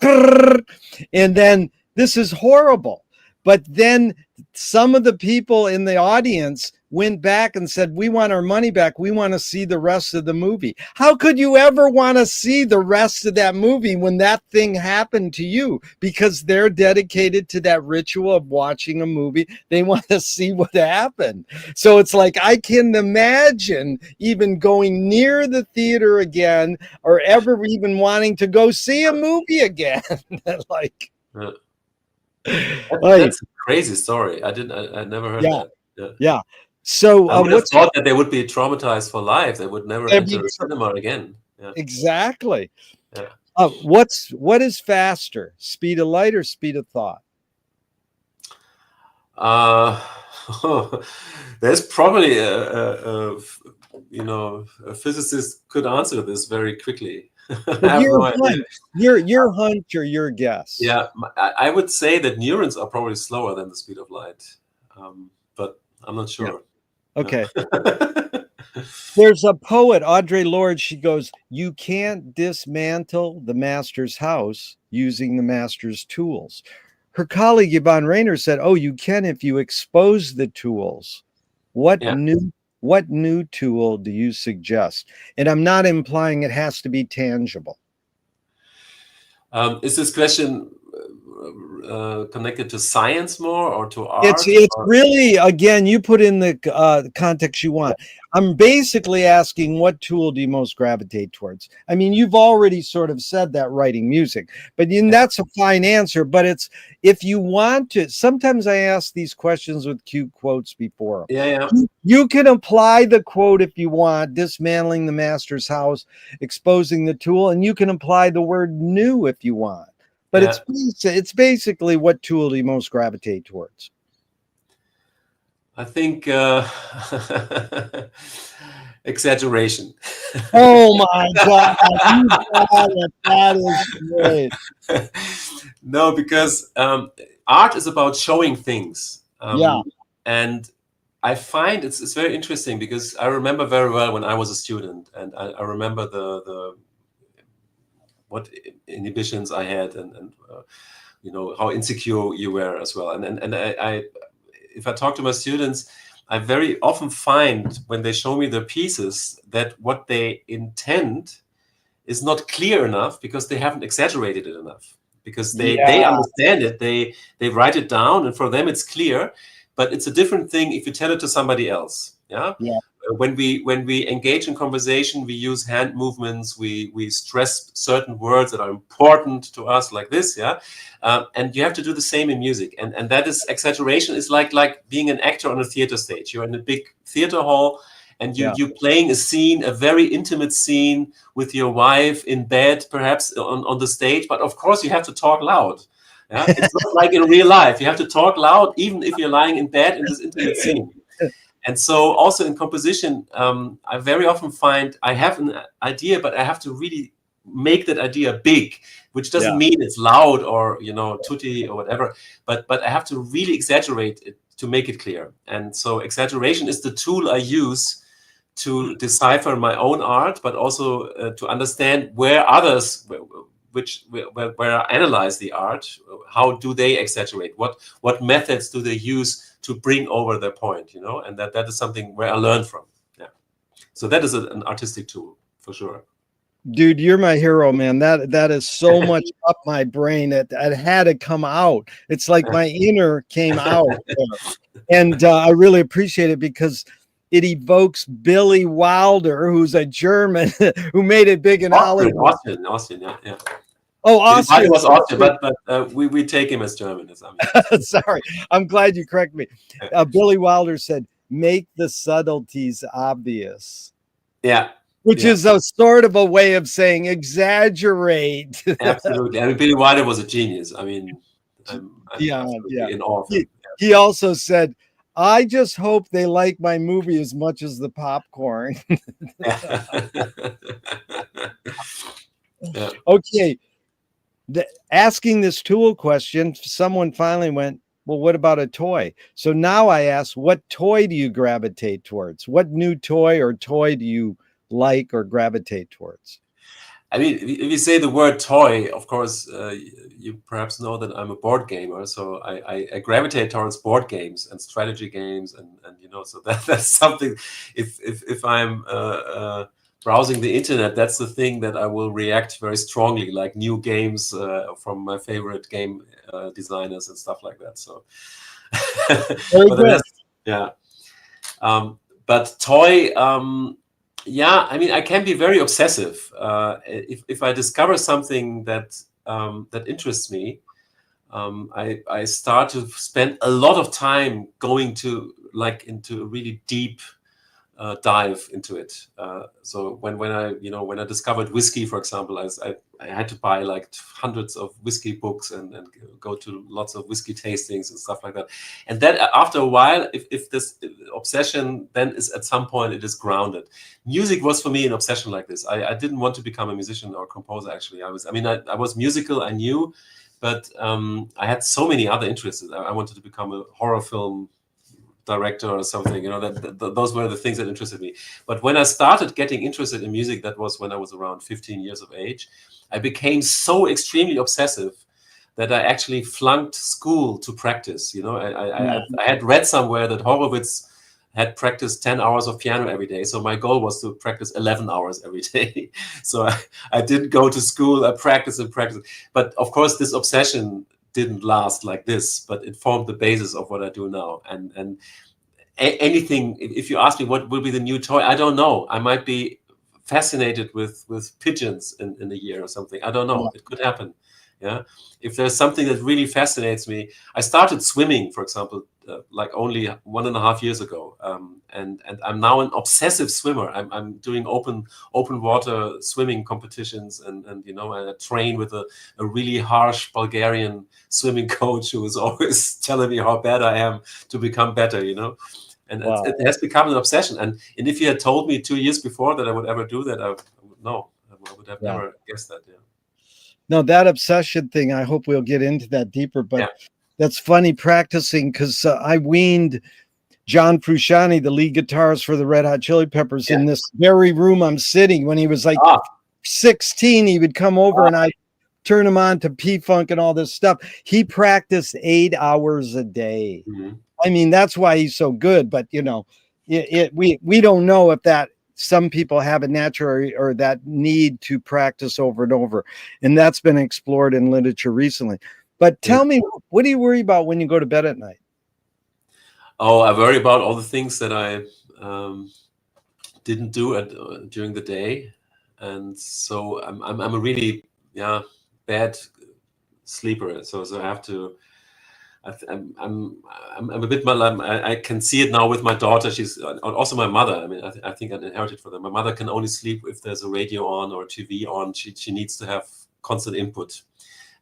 And then this is horrible. But then some of the people in the audience went back and said, we want our money back. We want to see the rest of the movie. How could you ever want to see the rest of that movie when that thing happened to you? Because they're dedicated to that ritual of watching a movie. They want to see what happened. So it's like, I can imagine even going near the theater again, or ever even wanting to go see a movie again. Like, that's a crazy story. I never heard that. Yeah. So I would have thought that they would be traumatized for life. They would never enter a cinema again. Yeah. Exactly. Yeah. What is faster, speed of light or speed of thought? There's probably a physicist could answer this very quickly. I have no idea. Your hunch or your guess? Yeah, I would say that neurons are probably slower than the speed of light, but I'm not sure. Yeah. Okay. There's a poet, Audre Lorde. She goes, "You can't dismantle the master's house using the master's tools." Her colleague Yvonne Rainer said, "Oh, you can if you expose the tools." What new tool do you suggest? And I'm not implying it has to be tangible. Is this question connected to science more or to art? It's really, again, you put in the context you want. I'm basically asking, what tool do you most gravitate towards? I mean, you've already sort of said that, writing music, but that's a fine answer. But it's, if you want to, sometimes I ask these questions with cute quotes before. Yeah. You can apply the quote if you want, dismantling the master's house, exposing the tool, and you can apply the word new if you want. But it's basically, what tool do you most gravitate towards? I think exaggeration. Oh my God, that is great. No, because art is about showing things. And I find it's very interesting, because I remember very well when I was a student, and I remember the what inhibitions I had, and how insecure you were as well. And I if I talk to my students, I very often find, when they show me their pieces, that what they intend is not clear enough, because they haven't exaggerated it enough, because they understand it, they write it down, and for them it's clear. But it's a different thing if you tell it to somebody else. Yeah. When we engage in conversation, we use hand movements, we stress certain words that are important to us, like this. Yeah. And you have to do the same in music, and that is, exaggeration is like being an actor on a theater stage. You're in a big theater hall, and you're playing a scene, a very intimate scene with your wife in bed, perhaps on the stage. But of course, you have to talk loud. Yeah, it's not like in real life. You have to talk loud, even if you're lying in bed in this intimate scene. And so, also in composition, I very often find I have an idea, but I have to really make that idea big, which doesn't mean it's loud or tutti or whatever. But I have to really exaggerate it to make it clear. And so, exaggeration is the tool I use to decipher my own art, but also to understand where others, where I analyze the art, how do they exaggerate? What methods do they use to bring over their point? And that is something where I learn from. Yeah. So that is an artistic tool for sure. Dude, you're my hero, man. That is so much up my brain. It had to come out. It's like my inner came out, and I really appreciate it, because it evokes Billy Wilder, who's a German who made it big in Hollywood. Austin, yeah. Oh, Austin. It was Austin, but we take him as German. Sorry, I'm glad you correct me. Billy Wilder said, "Make the subtleties obvious." Yeah. Which is a sort of a way of saying exaggerate. Absolutely. I mean, Billy Wilder was a genius. I mean, I'm in awe of him. He also said, "I just hope they like my movie as much as the popcorn." Okay. Asking this tool question, someone finally went, "Well, what about a toy?" So now I ask, what toy do you gravitate towards? What new toy or toy do you like or gravitate towards? I mean, if you say the word toy, of course, you perhaps know that I'm a board gamer, so I gravitate towards board games and strategy games, and so that's something. If I'm browsing the internet, that's the thing that I will react very strongly, like new games from my favorite game designers and stuff like that. So, but toy. Yeah, I mean, I can be very obsessive. If I discover something that interests me, I start to spend a lot of time going to into a really deep dive into it. So when I discovered whiskey, for example, I had to buy like hundreds of whiskey books and go to lots of whiskey tastings and stuff like that. And then after a while, if this obsession then is at some point it is grounded. Music was for me an obsession like this. I didn't want to become a musician or composer. Actually, I was musical. I knew, but I had so many other interests. I wanted to become a horror film director or something, those were the things that interested me. But when I started getting interested in music, that was when I was around 15 years of age, I became so extremely obsessive that I actually flunked school to practice. I had read somewhere that Horowitz had practiced 10 hours of piano every day. So my goal was to practice 11 hours every day. So I didn't go to school, I practiced and practiced. But of course, this obsession didn't last like this, but it formed the basis of what I do now. And anything, if you ask me what will be the new toy, I don't know. I might be fascinated with pigeons in a year or something. I don't know. Yeah. It could happen. Yeah. If there's something that really fascinates me, I started swimming, for example, like only 1.5 years ago, and I'm now an obsessive swimmer. I'm doing open water swimming competitions, and I train with a really harsh Bulgarian swimming coach who is always telling me how bad I am to become better. And wow. It has become an obsession. And if you had told me 2 years before that I would ever do that, I would have never guessed that. Yeah. No, that obsession thing, I hope we'll get into that deeper, but that's funny practicing, because I weaned John Frusciante, the lead guitarist for the Red Hot Chili Peppers, in this very room I'm sitting. When he was like 16, he would come over and I'd turn him on to P-Funk and all this stuff. He practiced 8 hours a day. Mm-hmm. I mean, that's why he's so good. But, we don't know if that some people have a natural or that need to practice over and over. And that's been explored in literature recently. But tell me, what do you worry about when you go to bed at night? Oh, I worry about all the things that I didn't do during the day. And so I'm a really bad sleeper. So I have to. I'm a bit. I can see it now with my daughter. She's also my mother. I mean, I think I inherited from them. My mother can only sleep if there's a radio on or TV on. She needs to have constant input,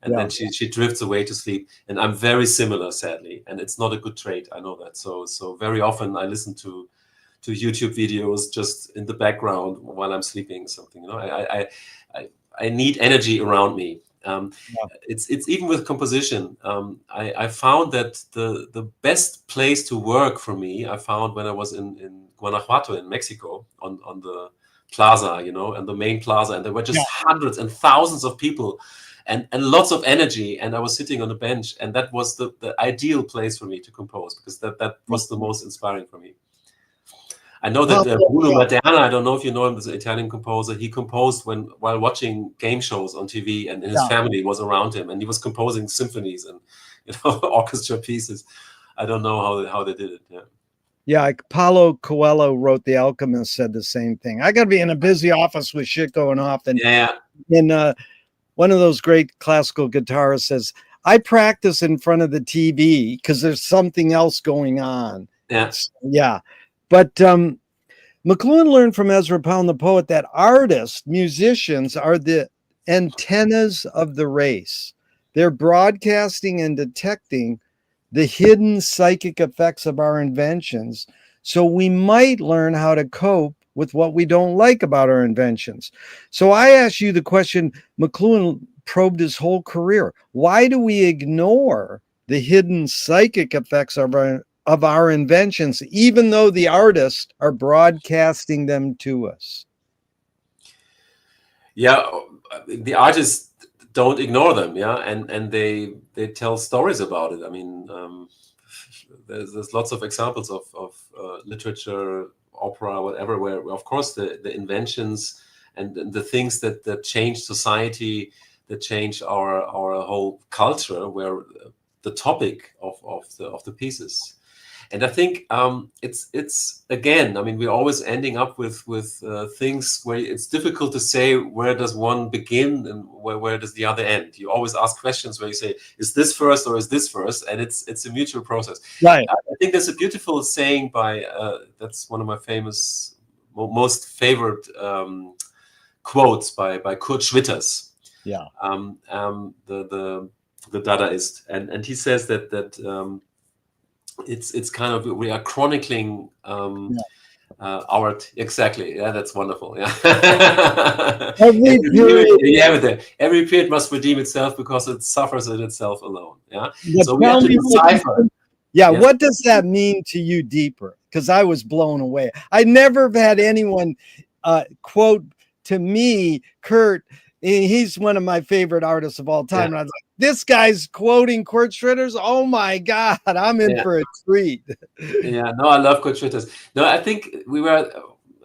and then she drifts away to sleep. And I'm very similar, sadly, and it's not a good trait. I know that. So very often I listen to YouTube videos just in the background while I'm sleeping. Something, I need energy around me. It's even with composition. I found that the best place to work for me, I found when I was in Guanajuato in Mexico on the plaza, and the main plaza, and there were just hundreds and thousands of people and lots of energy, and I was sitting on a bench, and that was the ideal place for me to compose, because that was the most inspiring for me. I know that Bruno Maderna, I don't know if you know him, this Italian composer, he composed while watching game shows on TV, and his family was around him, and he was composing symphonies and orchestra pieces. I don't know how they did it. Yeah, like Paulo Coelho wrote The Alchemist, said the same thing. I got to be in a busy office with shit going off. And one of those great classical guitarists says, I practice in front of the TV because there's something else going on. Yeah. But McLuhan learned from Ezra Pound, the poet, that artists, musicians, are the antennas of the race. They're broadcasting and detecting the hidden psychic effects of our inventions, so we might learn how to cope with what we don't like about our inventions. So I asked you the question McLuhan probed his whole career. Why do we ignore the hidden psychic effects of our inventions, even though the artists are broadcasting them to us? Yeah, the artists don't ignore them, and they tell stories about it. I mean, there's lots of examples of literature, opera, whatever, where of course the inventions and the things that change society, that change our whole culture, were the topic of the pieces. And I think it's again, I mean, we're always ending up with things where it's difficult to say where does one begin and where does the other end. You always ask questions where you say, is this first or is this first? And it's a mutual process. Right. I think there's a beautiful saying by that's one of my most favorite quotes by Kurt Schwitters. Yeah. The Dadaist, and he says that it's kind of, we are chronicling our, exactly, yeah, that's wonderful, yeah. Every period, every period must redeem itself because it suffers in itself alone, yeah. but So we have to decipher. Yeah, what does that mean to you deeper? Because I was blown away. I never have had anyone quote to me, Kurt. He's one of my favorite artists of all time. And I was like, this guy's quoting Kurt Schwitters. Oh my God, I'm in for a treat. Yeah, no, I love Kurt Schwitters. No, I think we were,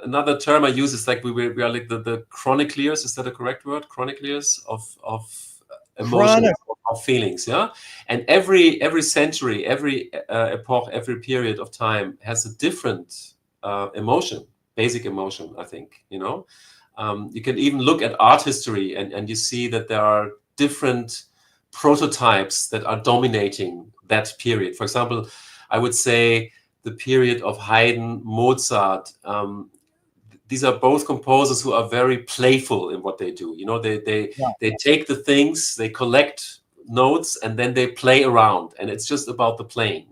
another term I use is like we are like the chroniclers. Is that a correct word? Chroniclers of emotions, of feelings, yeah. And every century, every epoch, every period of time has a different emotion, basic emotion. I think, you know. You can even look at art history and you see that there are different prototypes that are dominating that period. For example, I would say the period of Haydn, Mozart. These are both composers who are very playful in what they do. You know, they take the things, they collect notes, and then they play around, and it's just about the playing.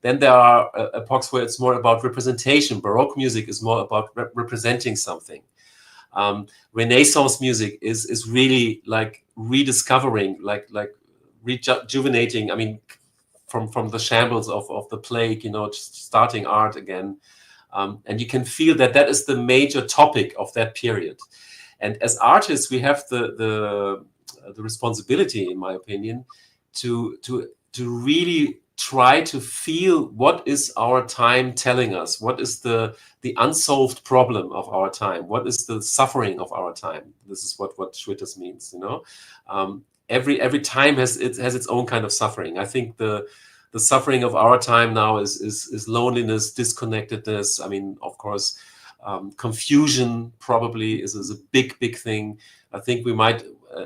Then there are epochs where it's more about representation. Baroque music is more about representing something. Renaissance music is really like rediscovering, like rejuvenating. I mean, from the shambles of the plague, you know, just starting art again. And you can feel that is the major topic of that period. And as artists, we have the responsibility, in my opinion, to really try to feel what is our time telling us, what is the unsolved problem of our time, what is the suffering of our time. This is what Schwitters means, you know. Every time has its own kind of suffering. I think the suffering of our time now is loneliness, disconnectedness. I mean, of course, confusion probably is a big thing. I think we might,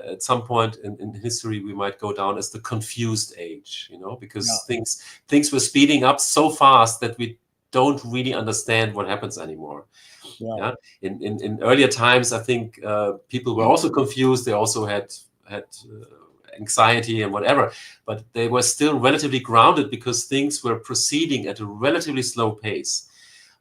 at some point in history, we might go down as the confused age, you know, because things were speeding up so fast that we don't really understand what happens anymore. In earlier times, I think people were also confused. They also had anxiety and whatever, but they were still relatively grounded because things were proceeding at a relatively slow pace.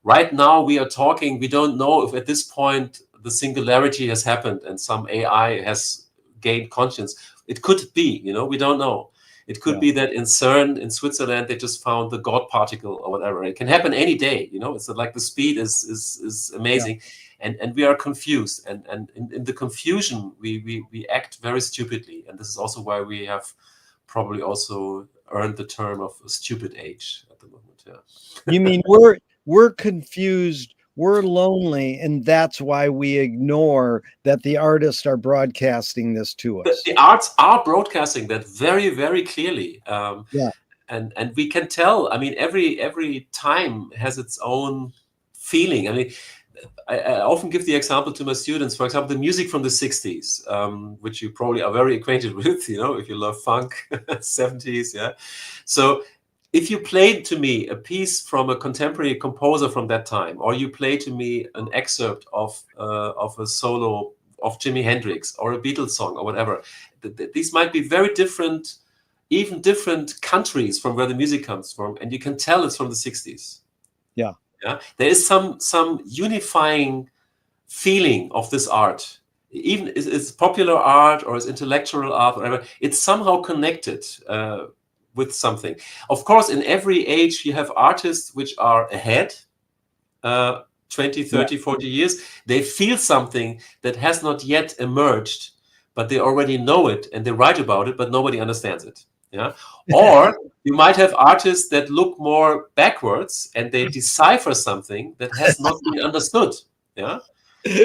Right now, we are talking, we don't know if at this point the singularity has happened and some AI has gained conscience. It could be, you know, we don't know. It could be that in CERN in Switzerland they just found the God particle or whatever. It can happen any day, you know. It's like the speed is amazing, and we are confused. And in the confusion we act very stupidly. And this is also why we have probably also earned the term of a stupid age at the moment. Yeah. You mean we're confused, we're lonely, and that's why we ignore that the artists are broadcasting this to us. The arts are broadcasting that very, very clearly. And we can tell. I mean, every time has its own feeling. I mean, I often give the example to my students. For example, the music from the 60s, which you probably are very acquainted with, you know, if you love funk, 70s, yeah. So if you played to me a piece from a contemporary composer from that time, or you play to me an excerpt of a solo of Jimi Hendrix or a Beatles song or whatever, these might be very different, even different countries from where the music comes from, and you can tell it's from the 60s. Yeah, there is some unifying feeling of this art, even it's popular art or it's intellectual art, whatever. It's somehow connected with something. Of course, in every age you have artists which are ahead, 20, 30, 40 years. They feel something that has not yet emerged, but they already know it and they write about it, but nobody understands it. Yeah. Or you might have artists that look more backwards and they decipher something that has not been understood. Yeah.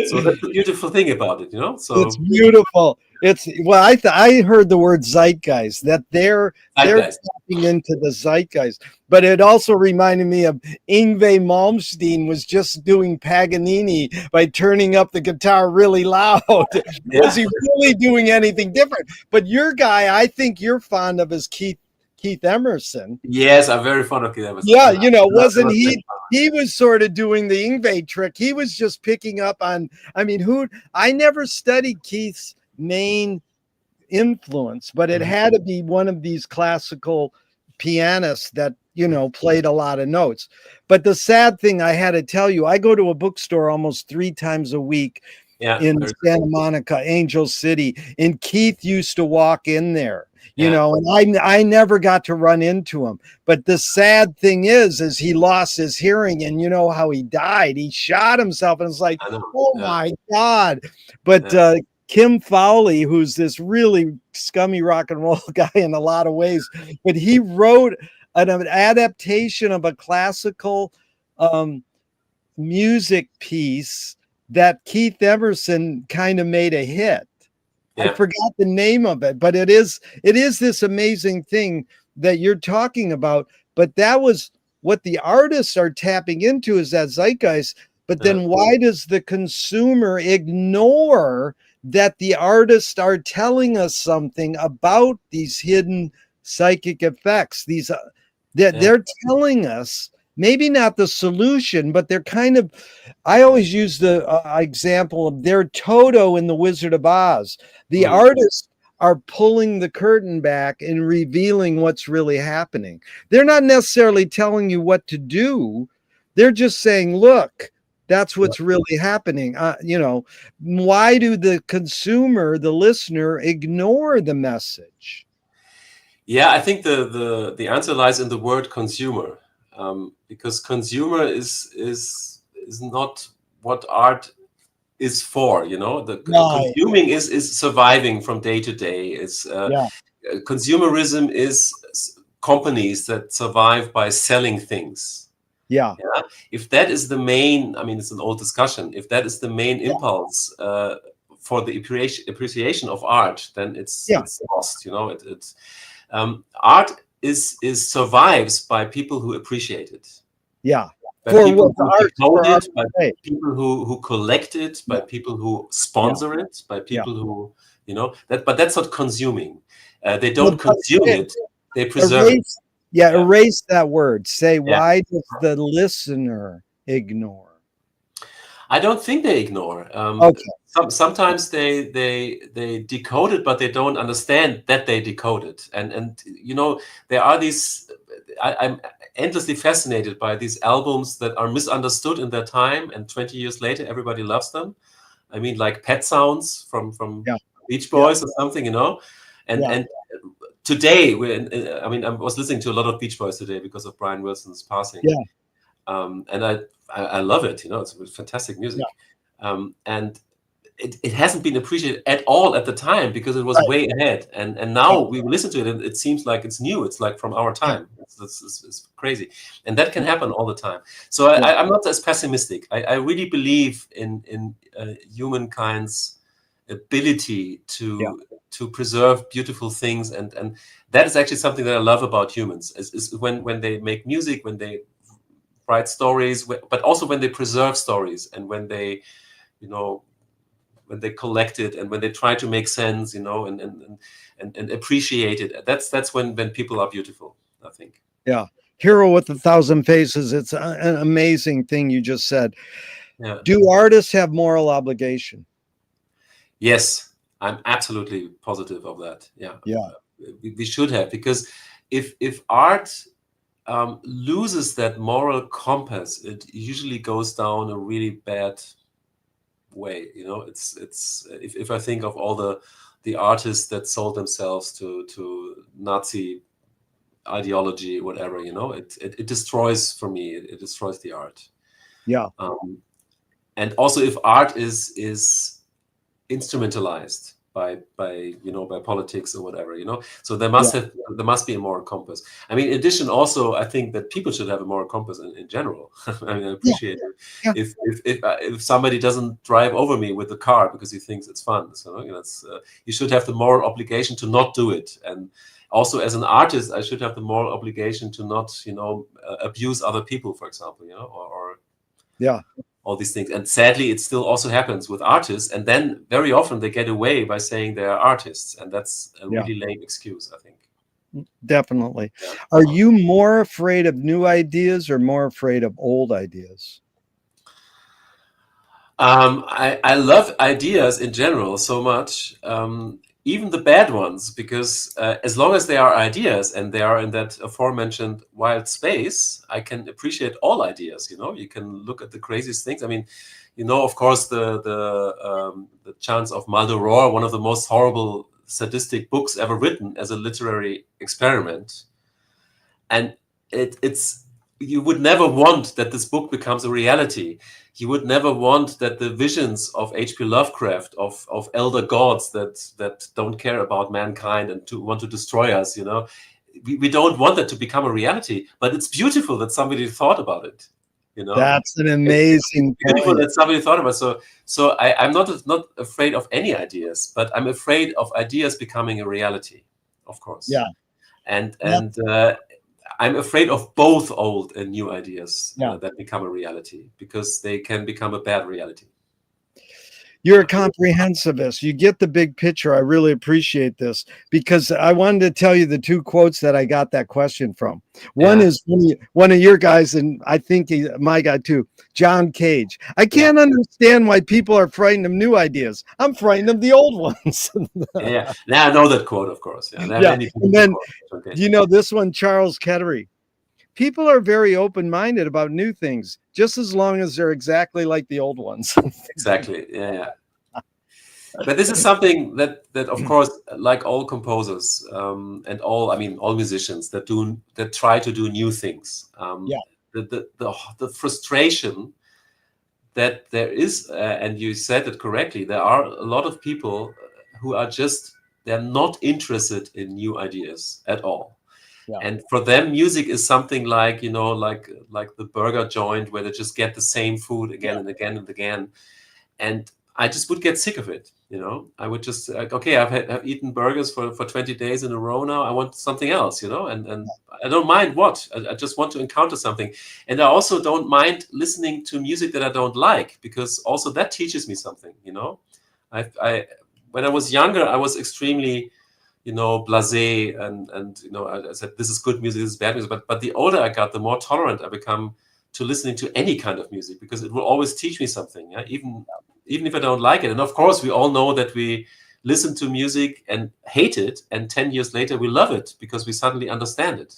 So that's the beautiful thing about it, you know. It's So beautiful. It's well, I heard the word zeitgeist, that they're zeitgeist. tapping into the zeitgeist. But it also reminded me of Yngwie Malmsteen was just doing Paganini by turning up the guitar really loud. Was Yeah. he really doing anything different? But your guy, I think you're fond of, is Keith Emerson. Yes, I'm very fond of Keith Emerson. Yeah, I wasn't love he? He was sort of doing the Ingve trick. He was just picking up on. I mean, I never studied Keith's main influence, but it had to be one of these classical pianists that played a lot of notes. But the sad thing, I had to tell you, I go to a bookstore almost 3 times a week Yeah, in Santa Monica, Angel City, and Keith used to walk in there, yeah. and I never got to run into him. But the sad thing is he lost his hearing, and you know how he died. He shot himself, and it's like, I know. oh Yeah, my God. But yeah, Kim Fowley, who's this really scummy rock and roll guy in a lot of ways, but he wrote an adaptation of a classical music piece that Keith Emerson kind of made a hit. I yeah, forgot the name of it, but it is this amazing thing that you're talking about. But that was what the artists are tapping into, is that zeitgeist. But yeah, then why does the consumer ignore that the artists are telling us something about these hidden psychic effects? These that yeah. they're telling us, maybe not the solution, but they're kind of. I always use the example of their Toto in The Wizard of Oz. The Mm. artists are pulling the curtain back and revealing what's really happening. They're not necessarily telling you what to do. They're just saying, look, that's Yeah. what's really happening. Why do the consumer, the listener, ignore the message? Yeah, I think the answer lies in the word consumer, because consumer is not what art is for. You know, the Right. consuming is surviving from day to day. It's Yeah. consumerism is companies that survive by selling things. Yeah. Yeah, if that is the main, I mean, it's an old discussion. If that is the main impulse for the appreciation of art, then it's Yeah. it's lost. You know, art is survives by people who appreciate it, Yeah. by For people what the who art's decode for art it, by to say. people who collect it, by Yeah. people who Yeah. sponsor it, by Yeah. people who that. But that's not consuming. They Well, don't consume it; they preserve it. erase Yeah, erase that word. Say, yeah. why does the listener ignore? I don't think they ignore. Okay. Sometimes they decode it, but they don't understand that they decode it. And there are these. I'm endlessly fascinated by these albums that are misunderstood in their time, and 20 years later, everybody loves them. I mean, like Pet Sounds from Yeah. Beach Yeah. Boys or something, And Yeah. and today, I mean, I was listening to a lot of Beach Boys today because of Brian Wilson's passing. Yeah. And I love it. It's fantastic music. Yeah. And it hasn't been appreciated at all at the time because it was Right. way ahead. And now we listen to it and it seems like it's new. It's like from our Yeah. time. It's crazy. And that can happen all the time. So I'm not as pessimistic. I really believe in humankind's ability Yeah. to preserve beautiful things. And that is actually something that I love about humans is when they make music, when they write stories, but also when they preserve stories and when they, when they collect it and when they try to make sense, and appreciate it. That's when people are beautiful, I think. Yeah. Hero with 1,000 Faces. It's an amazing thing you just said. Yeah. Do artists have moral obligation? Yes, I'm absolutely positive of that. Yeah. Yeah. We should have, because if art loses that moral compass, it usually goes down a really bad way. It's if I think of all the artists that sold themselves to Nazi ideology, whatever, it destroys, for me, it destroys the art. Yeah. And also, if art is instrumentalized, by politics or whatever, so there must be a moral compass. I mean, in addition, also I think that people should have a moral compass in general. I mean, I appreciate it Yeah. if somebody doesn't drive over me with the car because he thinks it's fun, so you should have the moral obligation to not do it. And also, as an artist, I should have the moral obligation to not abuse other people, for example, or Yeah. all these things. And sadly, it still also happens with artists. And then very often they get away by saying they are artists. And that's a really lame excuse, I think. Definitely. Yeah. Are you more afraid of new ideas or more afraid of old ideas? I love ideas in general so much, even the bad ones, because as long as they are ideas and they are in that aforementioned wild space, I can appreciate all ideas. You can look at the craziest things. I mean, of course, the Chants of Maldoror, one of the most horrible, sadistic books ever written as a literary experiment, and it's you would never want that this book becomes a reality. You would never want that the visions of H.P. Lovecraft of elder gods that don't care about mankind and want to destroy us. We don't want that to become a reality. But it's beautiful that somebody thought about it. That's an amazing beautiful point. that somebody thought about it. So I'm not afraid of any ideas, but I'm afraid of ideas becoming a reality, of course. Yeah. And I'm afraid of both old and new ideas that become a reality, because they can become a bad reality. You're a comprehensivist. You get the big picture. I really appreciate this, because I wanted to tell you the two quotes that I got that question from. One is one of your guys, and I think my guy too, John Cage. I can't understand why people are frightened of new ideas. I'm frightened of the old ones. Yeah. Now I know that quote, of course. Yeah. And then, this one, Charles Kettery. People are very open-minded about new things, just as long as they're exactly like the old ones. Exactly. Yeah. But this is something that of course, like all composers and all musicians that try to do new things. The frustration that there is, and you said it correctly, there are a lot of people who are they're not interested in new ideas at all. Yeah. And for them, music is something like, like the burger joint where they just get the same food again and again and again. And I just would get sick of it. I would just, okay, I've eaten burgers for 20 days in a row now. I want something else, and I don't mind what. I just want to encounter something. And I also don't mind listening to music that I don't like, because also that teaches me something, when I was younger, I was extremely blasé, and I said, this is good music, this is bad music. But the older I got, the more tolerant I become to listening to any kind of music, because it will always teach me something, even if I don't like it. And of course, we all know that we listen to music and hate it, and 10 years later we love it because we suddenly understand it.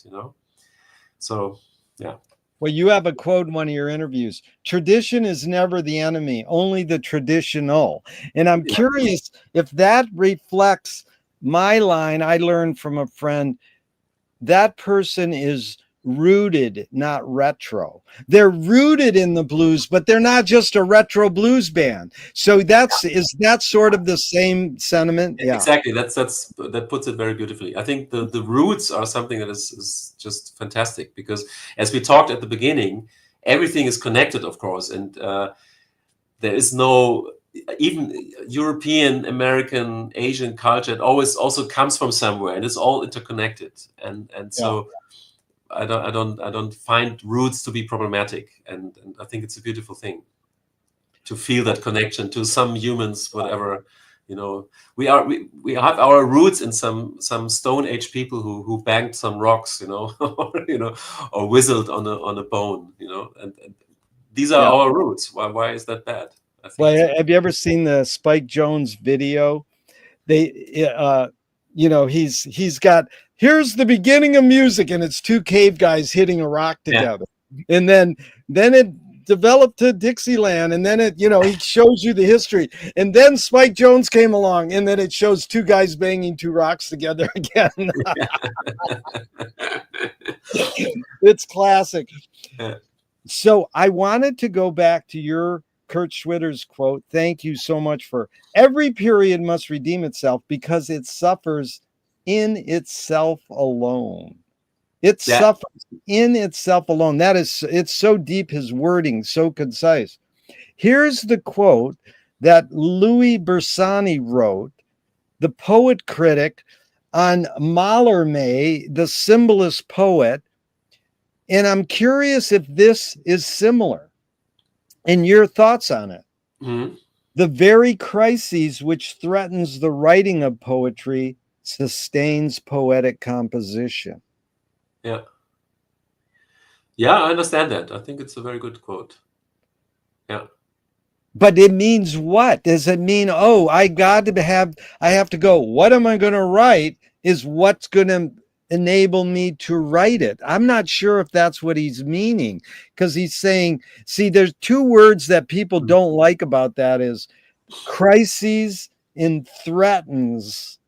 So yeah. Well, you have a quote in one of your interviews: tradition is never the enemy, only the traditional. And I'm curious if that reflects my line I learned from a friend. That person is rooted, not retro. They're rooted in the blues, but they're not just a retro blues band. So is that sort of the same sentiment? Yeah, exactly. That puts it very beautifully. I think the roots are something that is just fantastic, because as we talked at the beginning, everything is connected, of course, and there is no, even European, American, Asian culture, it always also comes from somewhere, and it's all interconnected. And so I don't find roots to be problematic, and I think it's a beautiful thing to feel that connection to some humans, whatever. We have our roots in some Stone Age people who banged some rocks, or whistled on a bone, and these are our roots. Why is that bad? Well, have you ever seen the Spike Jonze video? He's got, here's the beginning of music, and it's two cave guys hitting a rock together, and then it developed to Dixieland, and then he shows you the history, and then Spike Jonze came along, and then it shows two guys banging two rocks together again. It's classic. So I wanted to go back to your Kurt Schwitter's quote. Thank you so much for every period must redeem itself because it suffers in itself alone. It suffers in itself alone. That is, it's so deep, his wording, so concise. Here's the quote that Louis Bersani wrote, the poet critic, on Mallarmé, the symbolist poet. And I'm curious if this is similar and your thoughts on it. Mm-hmm. The very crises which threatens the writing of poetry sustains poetic composition. Yeah. Yeah, I understand that. I think it's a very good quote. Yeah. But it means what? Does it mean, oh, I have to go, what am I going to write is what's going to enable me to write it? I'm not sure if that's what he's meaning, because he's saying, see, there's two words that people don't like about that is crises and threatens.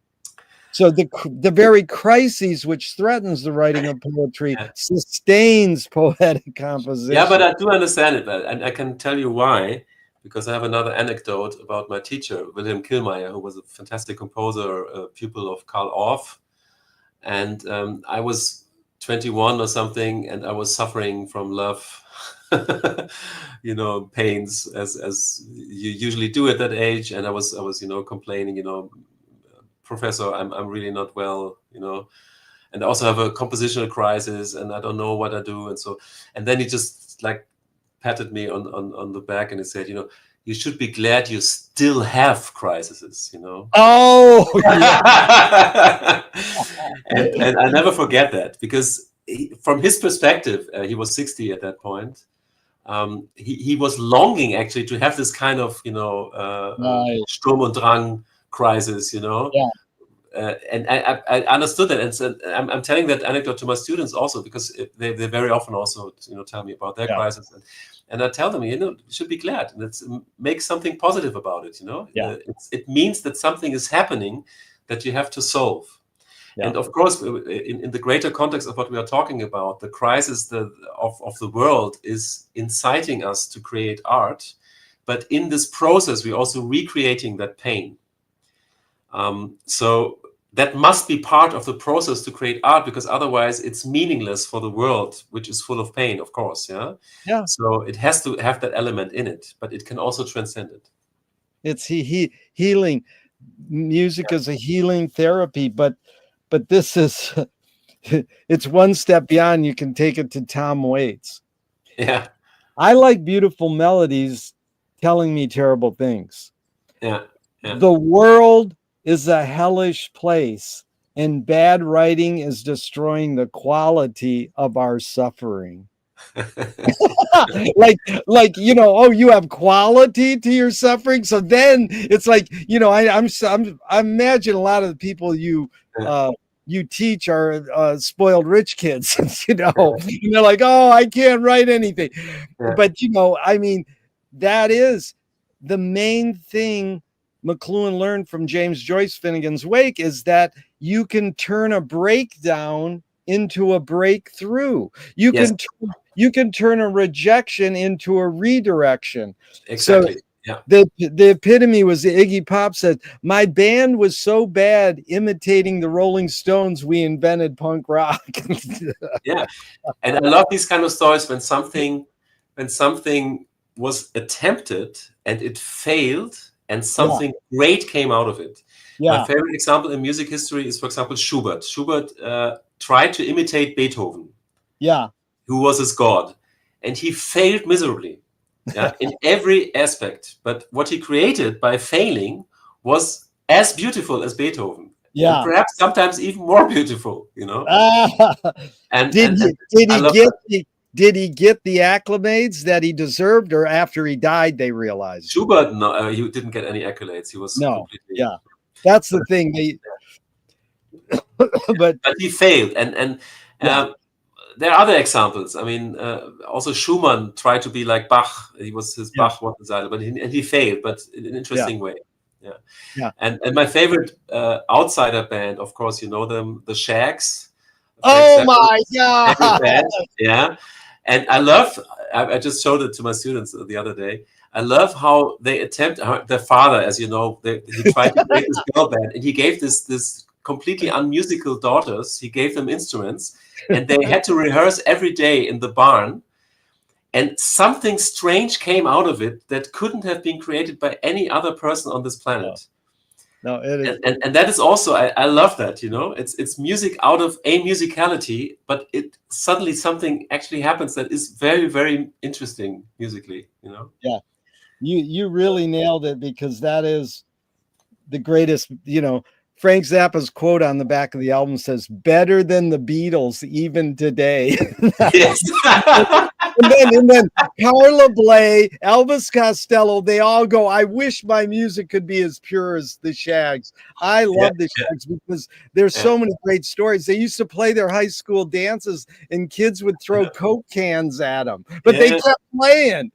So the very crises which threatens the writing of poetry sustains poetic composition. Yeah, but I do understand it, and I can tell you why, because I have another anecdote about my teacher, Wilhelm Killmeyer, who was a fantastic composer, a pupil of Karl Orff. And I was 21 or something, and I was suffering from love, pains as you usually do at that age. And I was complaining, professor, I'm really not well, and I also have a compositional crisis, and I don't know what I do. And then he just like patted me on the back, and he said, you should be glad you still have crises, Oh, yeah. and I never forget that, because from his perspective, he was 60 at that point. He was longing actually to have this kind of, Sturm und Drang crisis, Yeah. And I understood that, and so I'm telling that anecdote to my students also, because they very often also tell me about their crisis, and I tell them you should be glad, and make something positive about it. It means that something is happening that you have to solve. Yeah. And of course, in the greater context of what we are talking about, the crisis of the world is inciting us to create art, but in this process, we're also recreating that pain. So that must be part of the process to create art, because otherwise it's meaningless for the world, which is full of pain, of course. Yeah. So it has to have that element in it, but it can also transcend it. It's healing. Music is a healing therapy, but this is it's one step beyond. You can take it to Tom Waits. Yeah. I like beautiful melodies telling me terrible things. Yeah. The world is a hellish place, and bad writing is destroying the quality of our suffering. like you have quality to your suffering, so then it's like I imagine a lot of the people you teach are spoiled rich kids, and they're like, oh, I can't write anything. But that is the main thing McLuhan learned from James Joyce Finnegan's Wake, is that you can turn a breakdown into a breakthrough. You can turn a rejection into a redirection. Exactly. So the epitome was the Iggy Pop said, my band was so bad imitating the Rolling Stones, we invented punk rock. Yeah. And I love these kind of stories when something was attempted and it failed, and something great came out of it. Yeah. My favorite example in music history is, for example, Schubert. Schubert tried to imitate Beethoven, who was his god, and he failed miserably in every aspect. But what he created by failing was as beautiful as Beethoven. Yeah, and perhaps sometimes even more beautiful. Did he get the acclamations that he deserved, or after he died they realized? Schubert, no, he didn't get any accolades. He was completely. Yeah, that's the thing. But he failed, and there are other examples. I mean, also Schumann tried to be like Bach. He was his Bach Wottenseil, but he failed, but in an interesting way. Yeah. And my favorite outsider band, of course, you know them, the Shags. Oh my God! Yeah. And I just showed it to my students the other day. I love how they attempt, their father, as you know, he tried to create this girl band, and he gave this completely unmusical daughters, he gave them instruments, and they had to rehearse every day in the barn. And something strange came out of it that couldn't have been created by any other person on this planet. No, it is. And that is also, I love that, it's music out of a musicality, but it suddenly something actually happens that is very, very interesting musically, Yeah, you really nailed it, because that is the greatest, Frank Zappa's quote on the back of the album says, "Better than the Beatles even today." Yes. and then Carla Bley, Elvis Costello, they all go, "I wish my music could be as pure as the Shags." I love the Shags because there's so many great stories. They used to play their high school dances and kids would throw Coke cans at them, but they kept playing.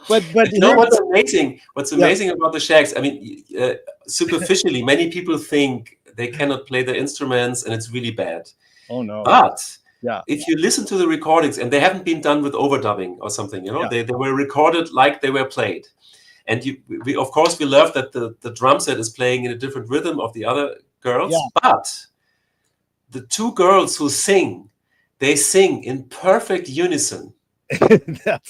But you know what's amazing? What's amazing about the Shags? I mean, superficially, many people think they cannot play the instruments and it's really bad. Oh no! But if you listen to the recordings, and they haven't been done with overdubbing or something, they were recorded like they were played. And we of course we love that the drum set is playing in a different rhythm of the other girls. But the two girls who sing, they sing in perfect unison.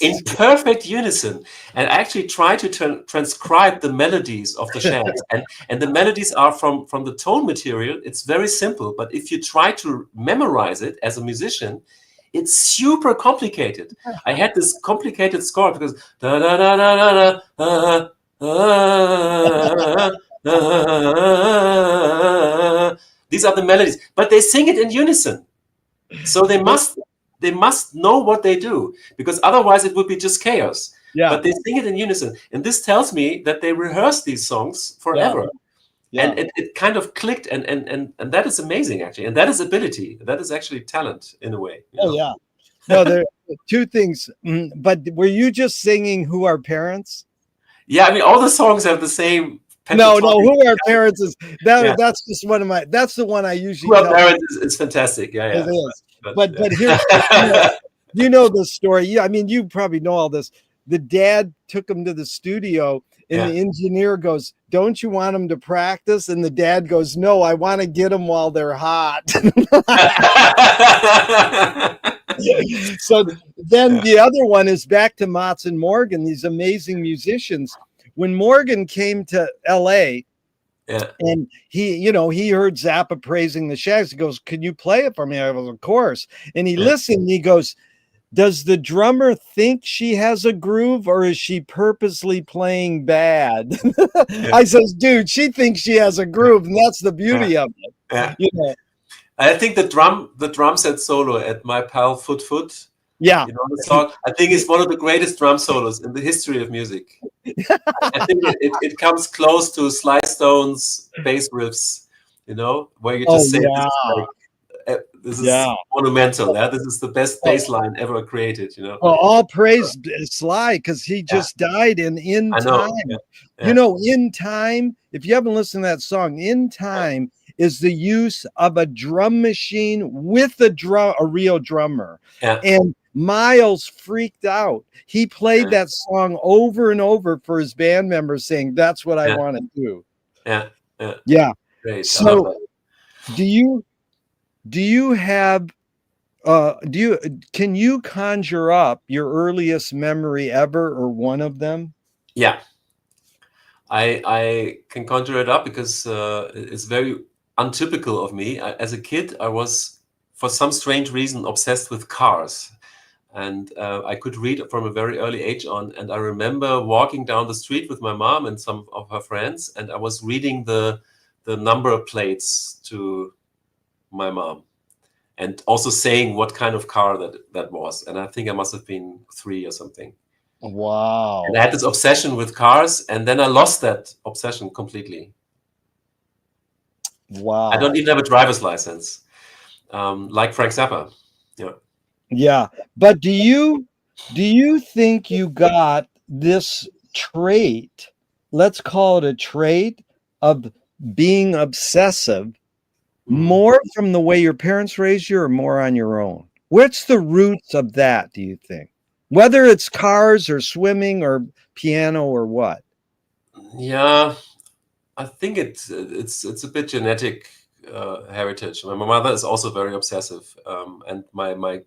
In perfect unison, and actually try to transcribe the melodies of the Shags, and the melodies are from the tone material. It's very simple, but if you try to memorize it as a musician, it's super complicated. I had this complicated score because da da da da da da. These are the melodies, but they sing it in unison, so they must know what they do, because otherwise it would be just chaos. But they sing it in unison, and this tells me that they rehearse these songs forever. And it kind of clicked, and that is amazing, actually. And that is ability. That is actually talent in a way. No, there are two things. But were you just singing "Who Are Parents"? Yeah, I mean, all the songs have the same. No, "Who Are Parents" is that's just one of my. That's the one I usually. "Who Are Parents" is fantastic. Yeah, it is. But here's the story. Yeah, I mean, you probably know all this. The dad took him to the studio, and the engineer goes, "Don't you want them to practice?" And the dad goes, "No, I want to get them while they're hot." So then the other one is back to Motz and Morgan, these amazing musicians. When Morgan came to LA, and he heard Zappa praising the Shags. He goes, "Can you play it for me?" I was, "Of course." And he listened. And he goes, "Does the drummer think she has a groove, or is she purposely playing bad?" I says, "Dude, she thinks she has a groove, and that's the beauty of it." I think the drum set solo at My Pal Foot Foot. Yeah, the song, I think it's one of the greatest drum solos in the history of music. I think it comes close to Sly Stone's bass riffs, where you just say, this is monumental. This is the best bass line ever created. Well, all praise Sly, because he just died in Time. In Time. If you haven't listened to that song, In Time is the use of a drum machine with a real drummer. And Miles freaked out. He played that song over and over for his band members, saying, "That's what I want to do." Yeah. Great. So, do you have? Can you conjure up your earliest memory ever, or one of them? Yeah, I can conjure it up because it's very untypical of me. As a kid, I was, for some strange reason, obsessed with cars. And I could read from a very early age on. And I remember walking down the street with my mom and some of her friends, and I was reading the number plates to my mom, and also saying what kind of car that was. And I think I must have been 3 or something. Wow. And I had this obsession with cars, and then I lost that obsession completely. Wow. I don't even have a driver's license, like Frank Zappa. Yeah, but do you think you got this trait, let's call it a trait, of being obsessive more from the way your parents raised you, or more on your own? What's the roots of that, do you think? whether it's cars or swimming or piano or what? Yeah, I think it's a bit genetic heritage. My mother is also very obsessive, and my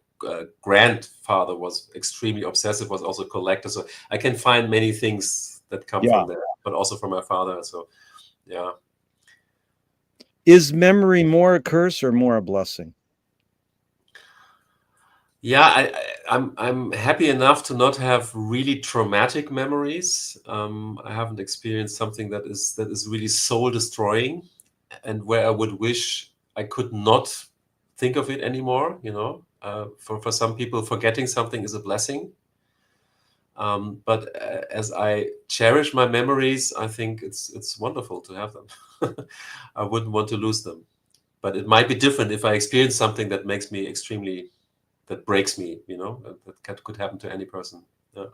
grandfather was extremely obsessive, was also a collector. So I can find many things that come Yeah. from there, but also from my father. So yeah. Is memory more a curse or more a blessing? Yeah, I'm happy enough to not have really traumatic memories. I haven't experienced something that is really soul destroying, and where I would wish I could not think of it anymore. For some people, forgetting something is a blessing. But as I cherish my memories, I think it's wonderful to have them. I wouldn't want to lose them. But it might be different if I experience something that makes me extremely that breaks me, that could happen to any person. Yeah.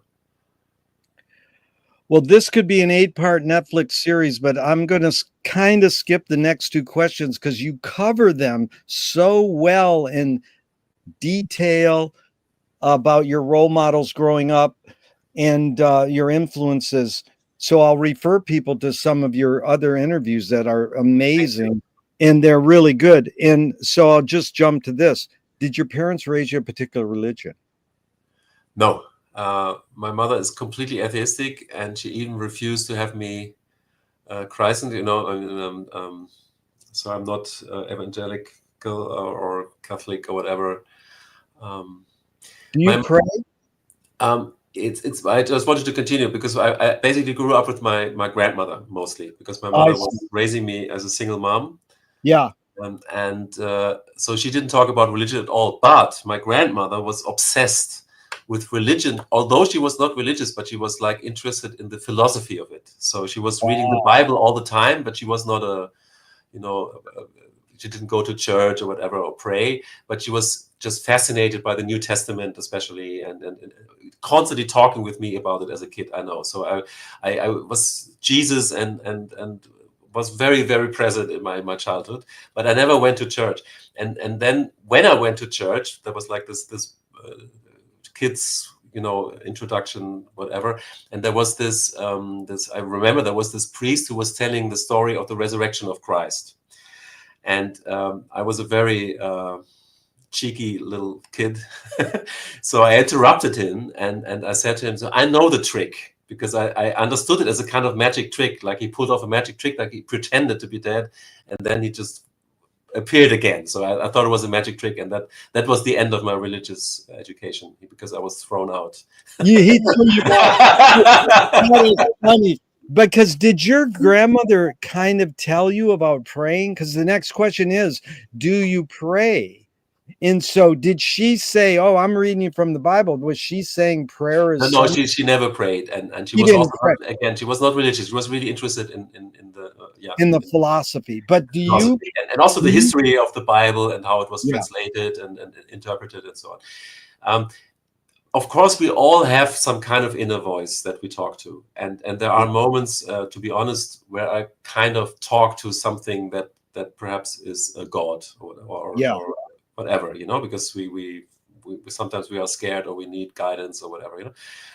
Well, this could be an 8-part Netflix series, but I'm going to kind of skip the next 2 questions because you cover them so well in detail about your role models growing up and your influences. So I'll refer people to some of your other interviews that are amazing and they're really good. And so I'll just jump to this. Did your parents raise you a particular religion? No, my mother is completely atheistic, and she even refused to have me christened. So I'm not evangelical or Catholic or whatever. Do you My pray? it's I just wanted to continue because I basically grew up with my grandmother mostly because my I mother was see. raising me as a single mom. Yeah. And so she didn't talk about religion at all. But my grandmother was obsessed with religion, although she was not religious, but she was like interested in the philosophy of it. So she was reading the Bible all the time, but she was not she didn't go to church or whatever or pray, but she was just fascinated by the New Testament, especially, and constantly talking with me about it as a kid. I know. So I was Jesus and was very, very present in my childhood, but I never went to church. And then when I went to church, there was like this kids introduction, whatever, and there was this I remember there was this priest who was telling the story of the resurrection of Christ, and I was a very cheeky little kid. So I interrupted him and I said to him, so I know the trick, because I understood it as a kind of magic trick, like he pulled off a magic trick, like he pretended to be dead and then he just appeared again. So I thought it was a magic trick, and that was the end of my religious education because I was thrown out. He threw you out. That is funny. Because did your grandmother kind of tell you about praying? Because the next question is, do you pray? And so did she say, oh, I'm reading you from the Bible? Was she saying prayer is No, something? she never prayed, and she She was didn't also pray not, again, she was not religious. She was really interested in the in the philosophy. But do you? philosophy, and also the history of the Bible and how it was Yeah. translated and interpreted and so on. Of course, we all have some kind of inner voice that we talk to, and there are moments, to be honest, where I kind of talk to something that perhaps is a god Yeah. or whatever, because we sometimes we are scared or we need guidance or whatever,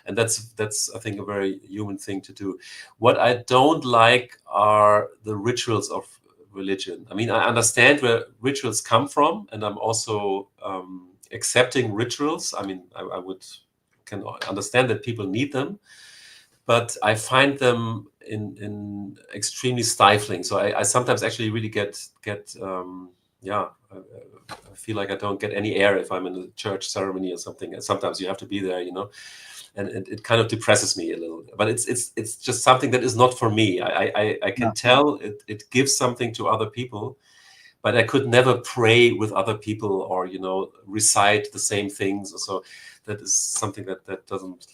and that's I think a very human thing to do. What I don't like are the rituals of religion. I mean, I understand where rituals come from, and I'm also accepting rituals. I mean, I can understand that people need them, but I find them in extremely stifling. So I sometimes actually really get I feel like I don't get any air if I'm in a church ceremony or something. And sometimes you have to be there, and it kind of depresses me a little. But it's just something that is not for me. I can tell it gives something to other people, but I could never pray with other people or recite the same things. So that is something that doesn't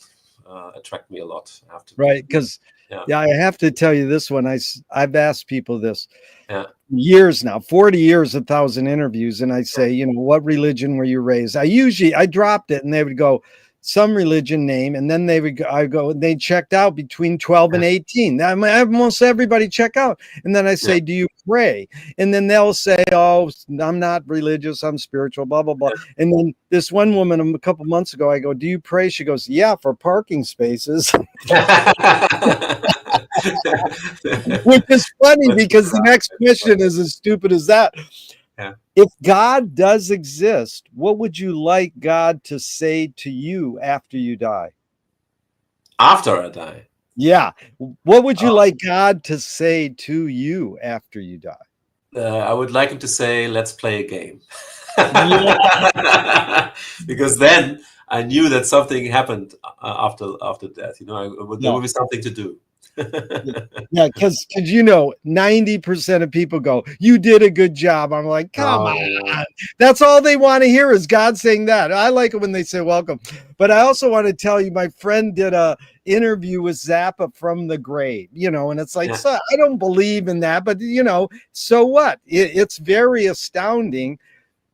attract me a lot. I have to Right. Because I have to tell you this one. I've asked people this years now, 40 years, 1,000 interviews. And I say, what religion were you raised? I dropped it and they would go, some religion name, and then they checked out between 12 and 18. Almost everybody check out. And then I say, do you pray? And then they'll say, oh, I'm not religious, I'm spiritual, blah, blah, blah. And then this one woman a couple months ago, I go, do you pray? She goes, yeah, for parking spaces. Which is funny because the next question is as stupid as that. Yeah. If God does exist, what would you like God to say to you after you die? After I die? Yeah. What would you like God to say to you after you die? I would like him to say, let's play a game. Yeah. Because then I knew that something happened after death. You know, there would be something to do. Yeah, because 90% of people go, you did a good job. I'm like, come on. That's all they want to hear is God saying that. I like it when they say welcome. But I also want to tell you, my friend did a interview with Zappa from the grave, and it's like, so I don't believe in that, but so what? It's very astounding,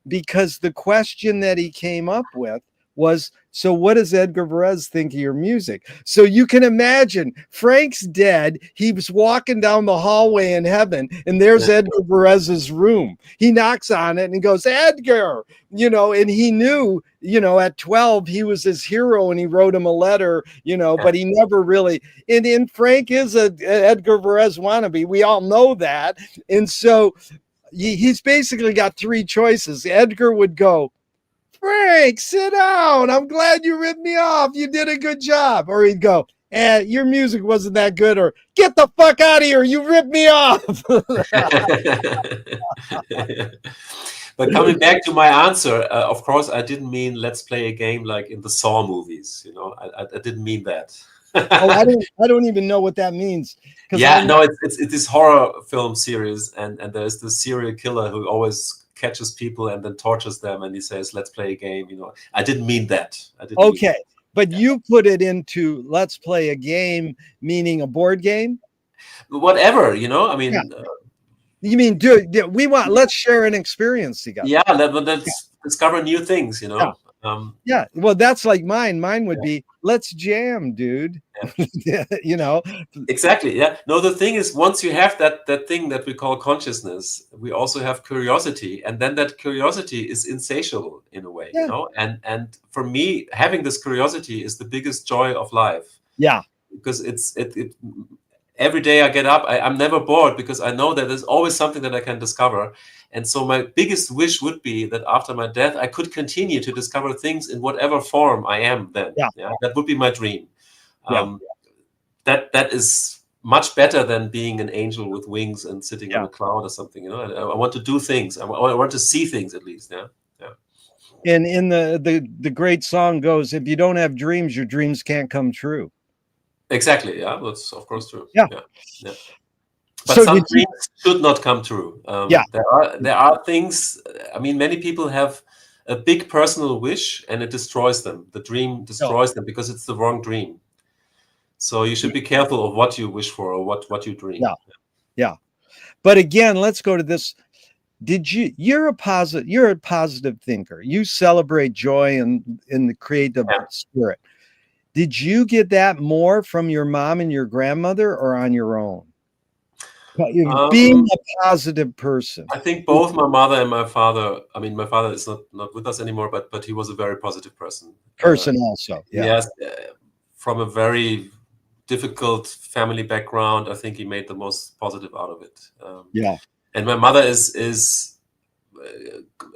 because the question that he came up with was, so what does Edgar Varese think of your music? So you can imagine, Frank's dead. He was walking down the hallway in heaven, and there's Edgar Varese's room. He knocks on it and he goes, Edgar, and he knew, at 12, he was his hero, and he wrote him a letter, but he never really, and Frank is a Edgar Varese wannabe. We all know that. And so he's basically got three choices. Edgar would go, Frank, sit down. I'm glad you ripped me off. You did a good job. Or he'd go, your music wasn't that good. Or get the fuck out of here. You ripped me off. But coming back to my answer, of course, I didn't mean let's play a game like in the Saw movies. I didn't mean that. I don't even know what that means. Yeah, no, it's this horror film series, and there's this serial killer who always catches people and then tortures them, and he says, let's play a game. I didn't mean that. Okay, but you put it into let's play a game, meaning a board game? Whatever, I mean... You mean, let's share an experience together. Yeah, let's discover new things, Yeah, well, that's like mine. Mine would be, let's jam, dude. Exactly. Yeah. No, the thing is, once you have that thing that we call consciousness, we also have curiosity, and then that curiosity is insatiable in a way. And for me, having this curiosity is the biggest joy of life. Yeah, because it every day I get up, I'm never bored, because I know that there's always something that I can discover. And so my biggest wish would be that after my death, I could continue to discover things in whatever form I am then. Yeah, that would be my dream. That is much better than being an angel with wings and sitting in a cloud or something. I want to do things. I want to see things at least. And in the great song goes, if you don't have dreams, your dreams can't come true. Exactly. Yeah, that's of course true. Yeah. But so some dreams should not come true. There are things. I mean, many people have a big personal wish, and it destroys them. The dream destroys them because it's the wrong dream. So you should be careful of what you wish for or what you dream. Yeah. But again, let's go to this. You're a positive thinker. You celebrate joy in the creative spirit. Did you get that more from your mom and your grandmother, or on your own? Being a positive person. I think both my mother and my father. I mean, my father is not with us anymore, but he was a very positive person. Also. Yeah. Yes, from a very difficult family background, I think he made the most positive out of it. And my mother is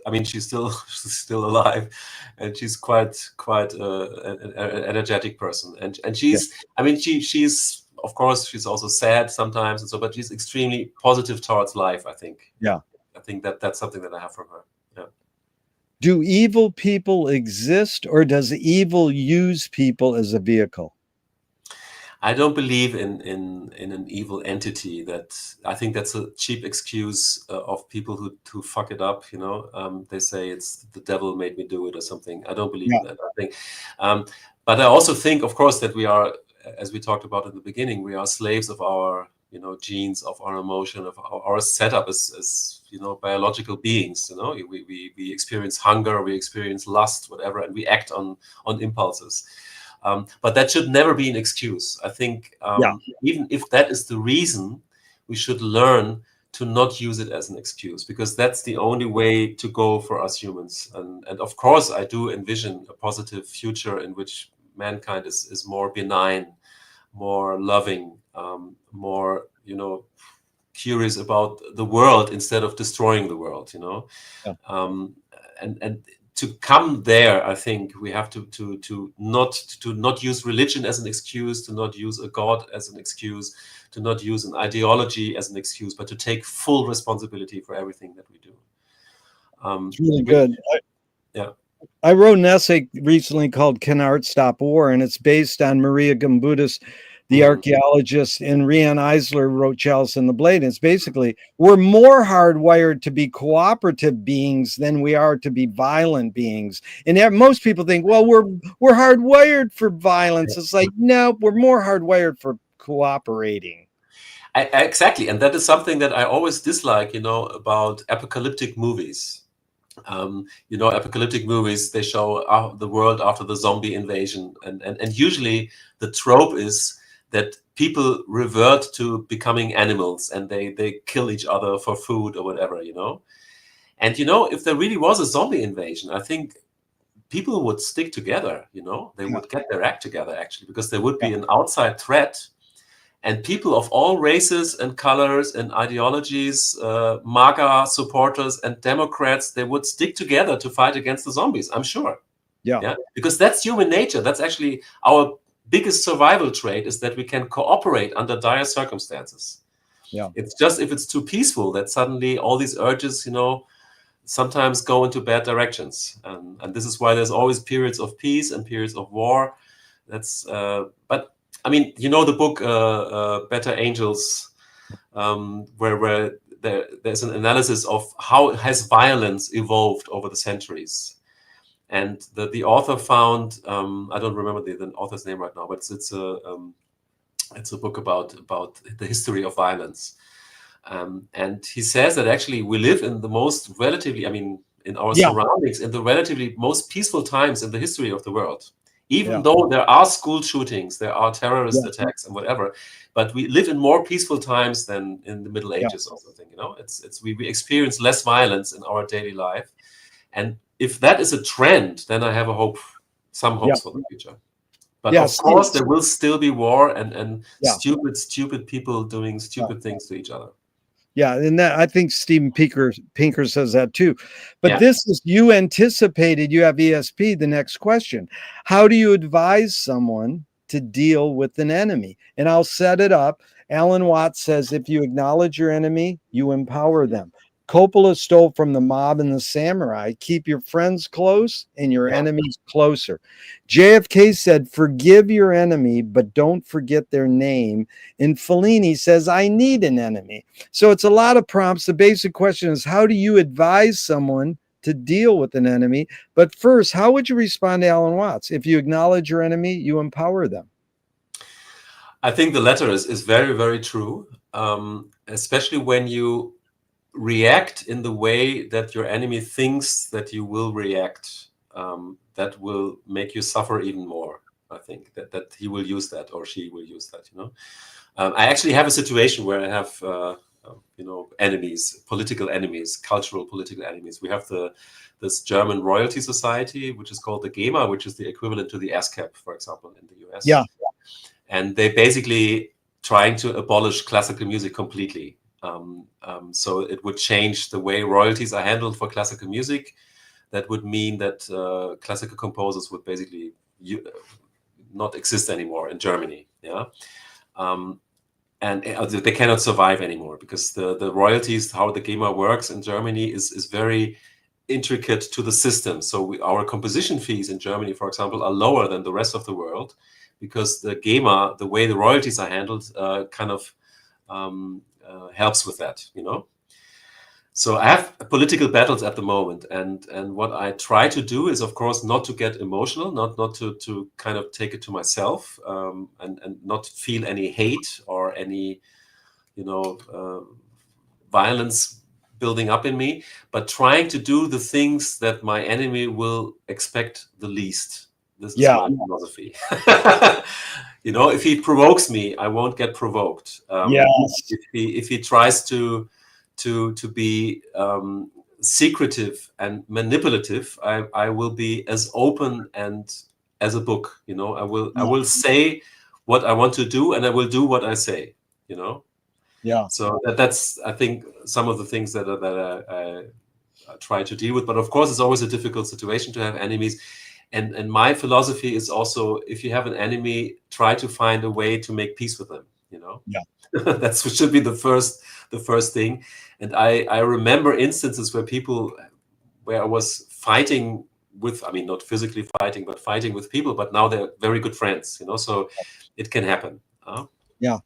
I mean, she's still alive, and she's quite an energetic person, and she's I mean, she's of course she's also sad sometimes, and so, but she's extremely positive towards life, I think. I think that's something that I have from her. Do evil people exist, or does evil use people as a vehicle? I don't believe in an evil entity. That I think that's a cheap excuse of people who fuck it up. They say it's the devil made me do it or something. I don't believe in that. I think, but I also think, of course, that we are, as we talked about in the beginning, we are slaves of our genes, of our emotion, of our setup as biological beings. We experience hunger, we experience lust, whatever, and we act on impulses. But that should never be an excuse. I think even if that is the reason, we should learn to not use it as an excuse, because that's the only way to go for us humans. And of course, I do envision a positive future in which mankind is more benign, more loving, more, curious about the world instead of destroying the world, and to come there, I think we have to not use religion as an excuse, to not use a God as an excuse, to not use an ideology as an excuse, but to take full responsibility for everything that we do. It's really good. Yeah. I wrote an essay recently called "Can Art Stop War?" and it's based on Maria Gimbutas, the archaeologist, and Rian Eisler wrote Chalice and the Blade. And it's basically, we're more hardwired to be cooperative beings than we are to be violent beings. And most people think, well, we're hardwired for violence. It's like, no, we're more hardwired for cooperating. Exactly. And that is something that I always dislike, about apocalyptic movies. Apocalyptic movies, they show the world after the zombie invasion. And usually the trope is that people revert to becoming animals and they kill each other for food or whatever, And, if there really was a zombie invasion, I think people would stick together, They would get their act together, actually, because there would be an outside threat. And people of all races and colors and ideologies, MAGA supporters and Democrats, they would stick together to fight against the zombies, I'm sure. Yeah. Because that's human nature. That's actually our biggest survival trait, is that we can cooperate under dire circumstances. Yeah. It's just if it's too peaceful that suddenly all these urges, sometimes go into bad directions. And this is why there's always periods of peace and periods of war. That's but I mean, the book Better Angels, where there's an analysis of how has violence evolved over the centuries. And the author found, I don't remember the author's name right now, but it's a book about the history of violence. And he says that actually we live in the most relatively, in our surroundings, in the relatively most peaceful times in the history of the world. Even though there are school shootings, there are terrorist attacks and whatever, but we live in more peaceful times than in the Middle Ages or something. We experience less violence in our daily life, and if that is a trend, then I have some hopes for the future. But of course, there will still be war and stupid people doing stupid things to each other. Yeah, and that, I think Steven Pinker says that too. But this is, you anticipated, you have ESP, the next question. How do you advise someone to deal with an enemy? And I'll set it up. Alan Watts says, if you acknowledge your enemy, you empower them. Coppola stole from The Mob and the Samurai. Keep your friends close and your enemies closer. JFK said, forgive your enemy, but don't forget their name. And Fellini says, I need an enemy. So it's a lot of prompts. The basic question is, how do you advise someone to deal with an enemy? But first, how would you respond to Alan Watts? If you acknowledge your enemy, you empower them. I think the latter is very, very true, especially when you react in the way that your enemy thinks that you will react. That will make you suffer even more. I think that he will use that, or she will use that. I actually have a situation where I have enemies, political enemies, cultural political enemies. We have this German royalty society, which is called the GEMA, which is the equivalent to the ASCAP, for example, in the US. Yeah. And they basically trying to abolish classical music completely. So it would change the way royalties are handled for classical music. That would mean that classical composers would basically not exist anymore in Germany. Yeah. And they cannot survive anymore, because the royalties, how the GEMA works in Germany is very intricate to the system. So our composition fees in Germany, for example, are lower than the rest of the world, because the GEMA, the way the royalties are handled, helps with that, So I have political battles at the moment, and what I try to do is, of course, not to get emotional, not to kind of take it to myself, and not feel any hate or any violence building up in me, but trying to do the things that my enemy will expect the least. This is Yeah. my philosophy. If he provokes me, I won't get provoked. Yes. If he tries to be secretive and manipulative, I will be as open and as a book. I will say what I want to do, and I will do what I say. Yeah. So that's, I think, some of the things that I try to deal with. But of course, it's always a difficult situation to have enemies. And my philosophy is also, if you have an enemy, try to find a way to make peace with them. Yeah. That should be the first thing. And I remember instances where I was fighting with, I mean, not physically fighting, but fighting with people. But now they're very good friends. So it can happen. Yeah.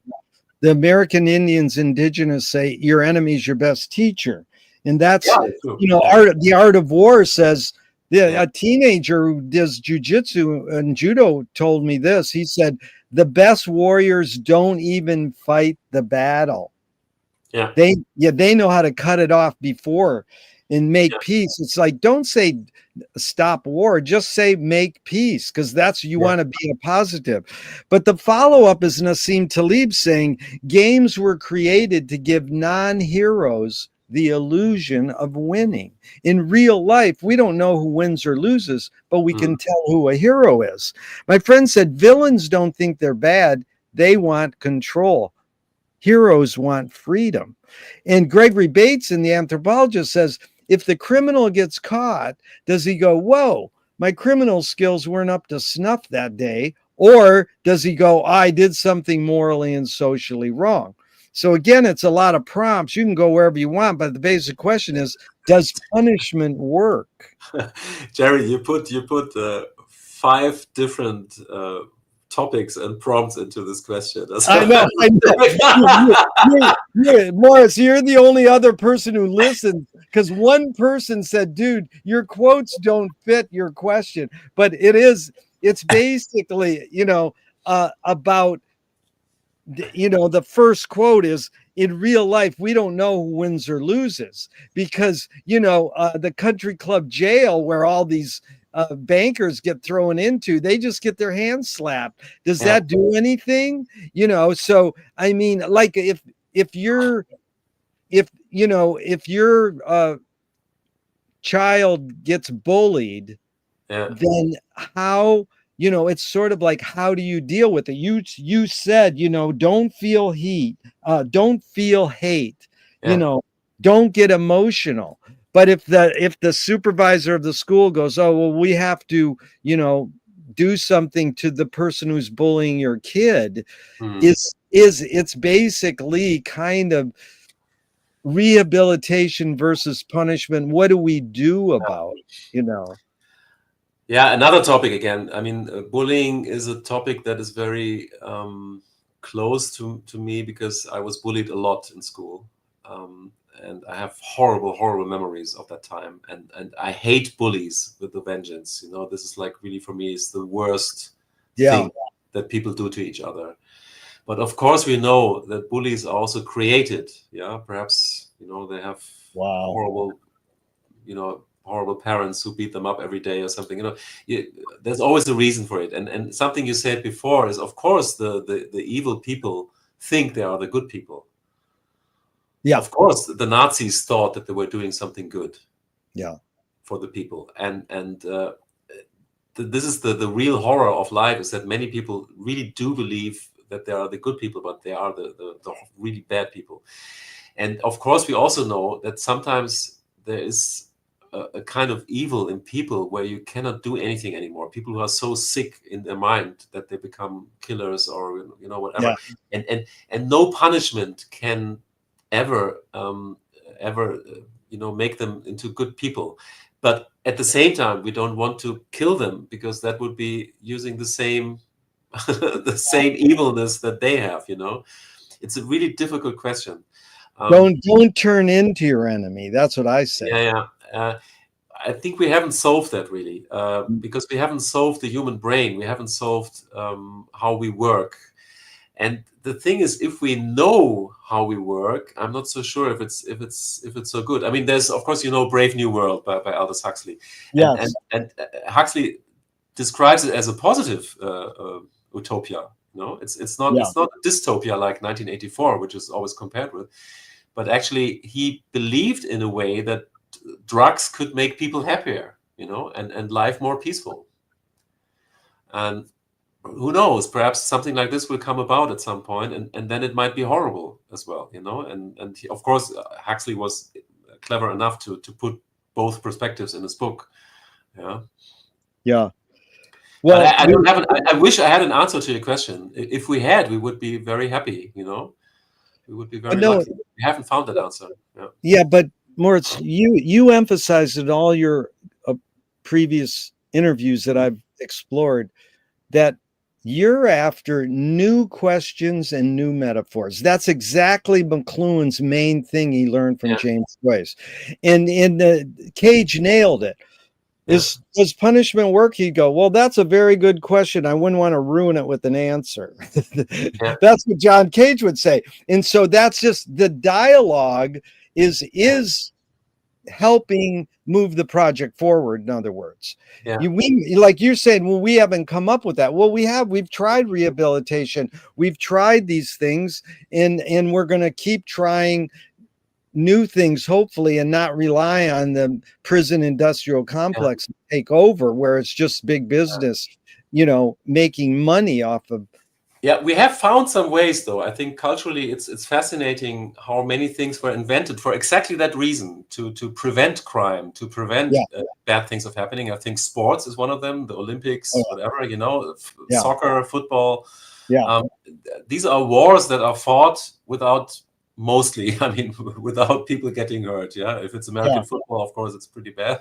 The American Indians, indigenous, say your enemy is your best teacher. And that's, the art of war says, a teenager who does jujitsu and judo told me this. He said, the best warriors don't even fight the battle. Yeah. They know how to cut it off before and make peace. It's like, don't say stop war, just say make peace, because that's, you want to be a positive. But the follow-up is Nassim Taleb saying games were created to give non-heroes the illusion of winning. In real life, we don't know who wins or loses, but we can tell who a hero is. My friend said villains don't think they're bad, they want control. Heroes want freedom. And Gregory Bates, in The Anthropologist, says if the criminal gets caught, does he go, whoa, my criminal skills weren't up to snuff that day? Or does he go, I did something morally and socially wrong? So again, it's a lot of prompts. You can go wherever you want, but the basic question is, does punishment work? Gerry, you put 5 different topics and prompts into this question. I know. Moritz, you're the only other person who listens, because one person said, dude, your quotes don't fit your question. But it's basically, about, the first quote is, in real life, we don't know who wins or loses, because, the country club jail where all these bankers get thrown into, they just get their hands slapped. Does that do anything? So I mean, like if your child gets bullied, then how, it's sort of like, how do you deal with it? You said, don't feel heat, don't feel hate, don't get emotional. But if the supervisor of the school goes, oh, well, we have to, do something to the person who's bullying your kid, it's basically kind of rehabilitation versus punishment. What do we do about, Yeah, another topic again. I mean, bullying is a topic that is very close to me, because I was bullied a lot in school. And I have horrible memories of that time. And I hate bullies with a vengeance. This is like, really, for me, is the worst thing that people do to each other. But of course, we know that bullies are also created. Yeah, perhaps, they have horrible parents who beat them up every day or something. There's always a reason for it. And something you said before is, of course, the evil people think they are the good people. Yeah. Of course, the Nazis thought that they were doing something good. Yeah. For the people. And this is the real horror of life, is that many people really do believe that they are the good people, but they are the really bad people. And of course, we also know that sometimes there is a kind of evil in people where you cannot do anything anymore. People who are so sick in their mind that they become killers, or whatever. Yeah. And no punishment can ever make them into good people. But at the same time, we don't want to kill them, because that would be using the same the same evilness that they have. It's a really difficult question. Don't turn into your enemy. That's what I say. Yeah. I think we haven't solved that, really, because we haven't solved the human brain. We haven't solved how we work. And the thing is, if we know how we work, I'm not so sure if it's so good. I mean, there's, of course, Brave New World by Aldous Huxley, Yes. and Huxley describes it as a positive utopia. It's not a dystopia like 1984, which is always compared with, but actually he believed in a way that drugs could make people happier, and life more peaceful. And who knows, perhaps something like this will come about at some point, and then it might be horrible as well, and of course Huxley was clever enough to put both perspectives in his book. Well, I don't have I wish I had an answer to your question. If we had, we would be very happy, we would be very lucky. We haven't found that answer. But Moritz, you emphasized in all your previous interviews that I've explored that you're after new questions and new metaphors. That's exactly McLuhan's main thing he learned from James Joyce. And Cage nailed it. Does punishment work? He'd go, well, that's a very good question. I wouldn't want to ruin it with an answer. That's what John Cage would say. And so that's just the dialogue is helping move the project forward. In other words, we, like you're saying, well, we haven't come up with that. Well, we've tried rehabilitation. We've tried these things, and we're going to keep trying new things, hopefully, and not rely on the prison industrial complex to take over, where it's just big business, making money off of. Yeah, we have found some ways, though. I think culturally it's fascinating how many things were invented for exactly that reason, to prevent crime, to prevent bad things of happening. I think sports is one of them, the Olympics, whatever, soccer, football. These are wars that are fought without people getting hurt. If it's American football, of course, it's pretty bad.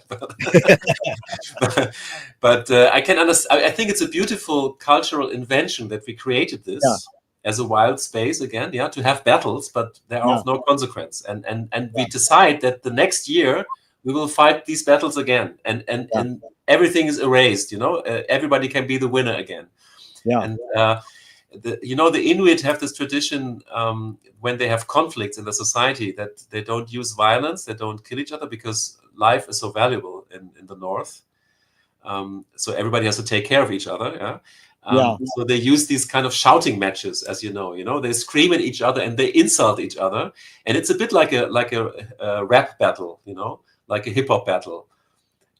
But I can understand. I think it's a beautiful cultural invention that we created this as a wild space again. To have battles, but they are of no consequence. And we decide that the next year we will fight these battles again, and everything is erased. Everybody can be the winner again. And the Inuit have this tradition when they have conflicts in the society that they don't use violence, they don't kill each other, because life is so valuable in the North. So everybody has to take care of each other. So they use these kind of shouting matches, as they scream at each other and they insult each other, and it's a bit like a rap battle, like a hip hop battle,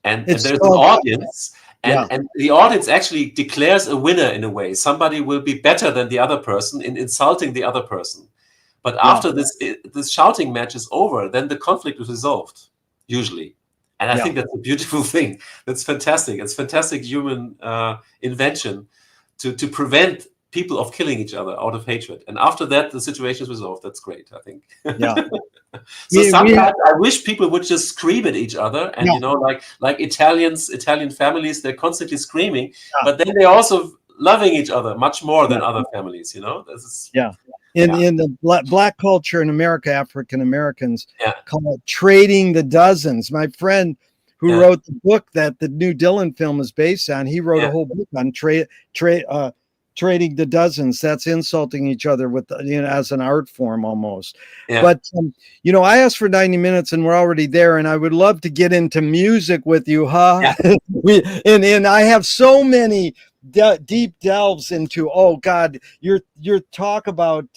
and there's an audience. And the audience actually declares a winner in a way. Somebody will be better than the other person in insulting the other person. But after this shouting match is over, then the conflict is resolved, usually. And I think that's a beautiful thing. That's fantastic. It's fantastic human invention to prevent people of killing each other out of hatred. And after that, the situation is resolved. That's great, I think. So sometimes I wish people would just scream at each other, and like Italian families, they're constantly screaming, but then they're also loving each other much more than other families. This is, in the black culture in America, African Americans call it trading the dozens. My friend who wrote the book that the new Dylan film is based on, he wrote a whole book on trading the dozens. That's insulting each other with as an art form almost. But I asked for 90 minutes and we're already there, and I would love to get into music with you, and I have so many deep delves into your talk about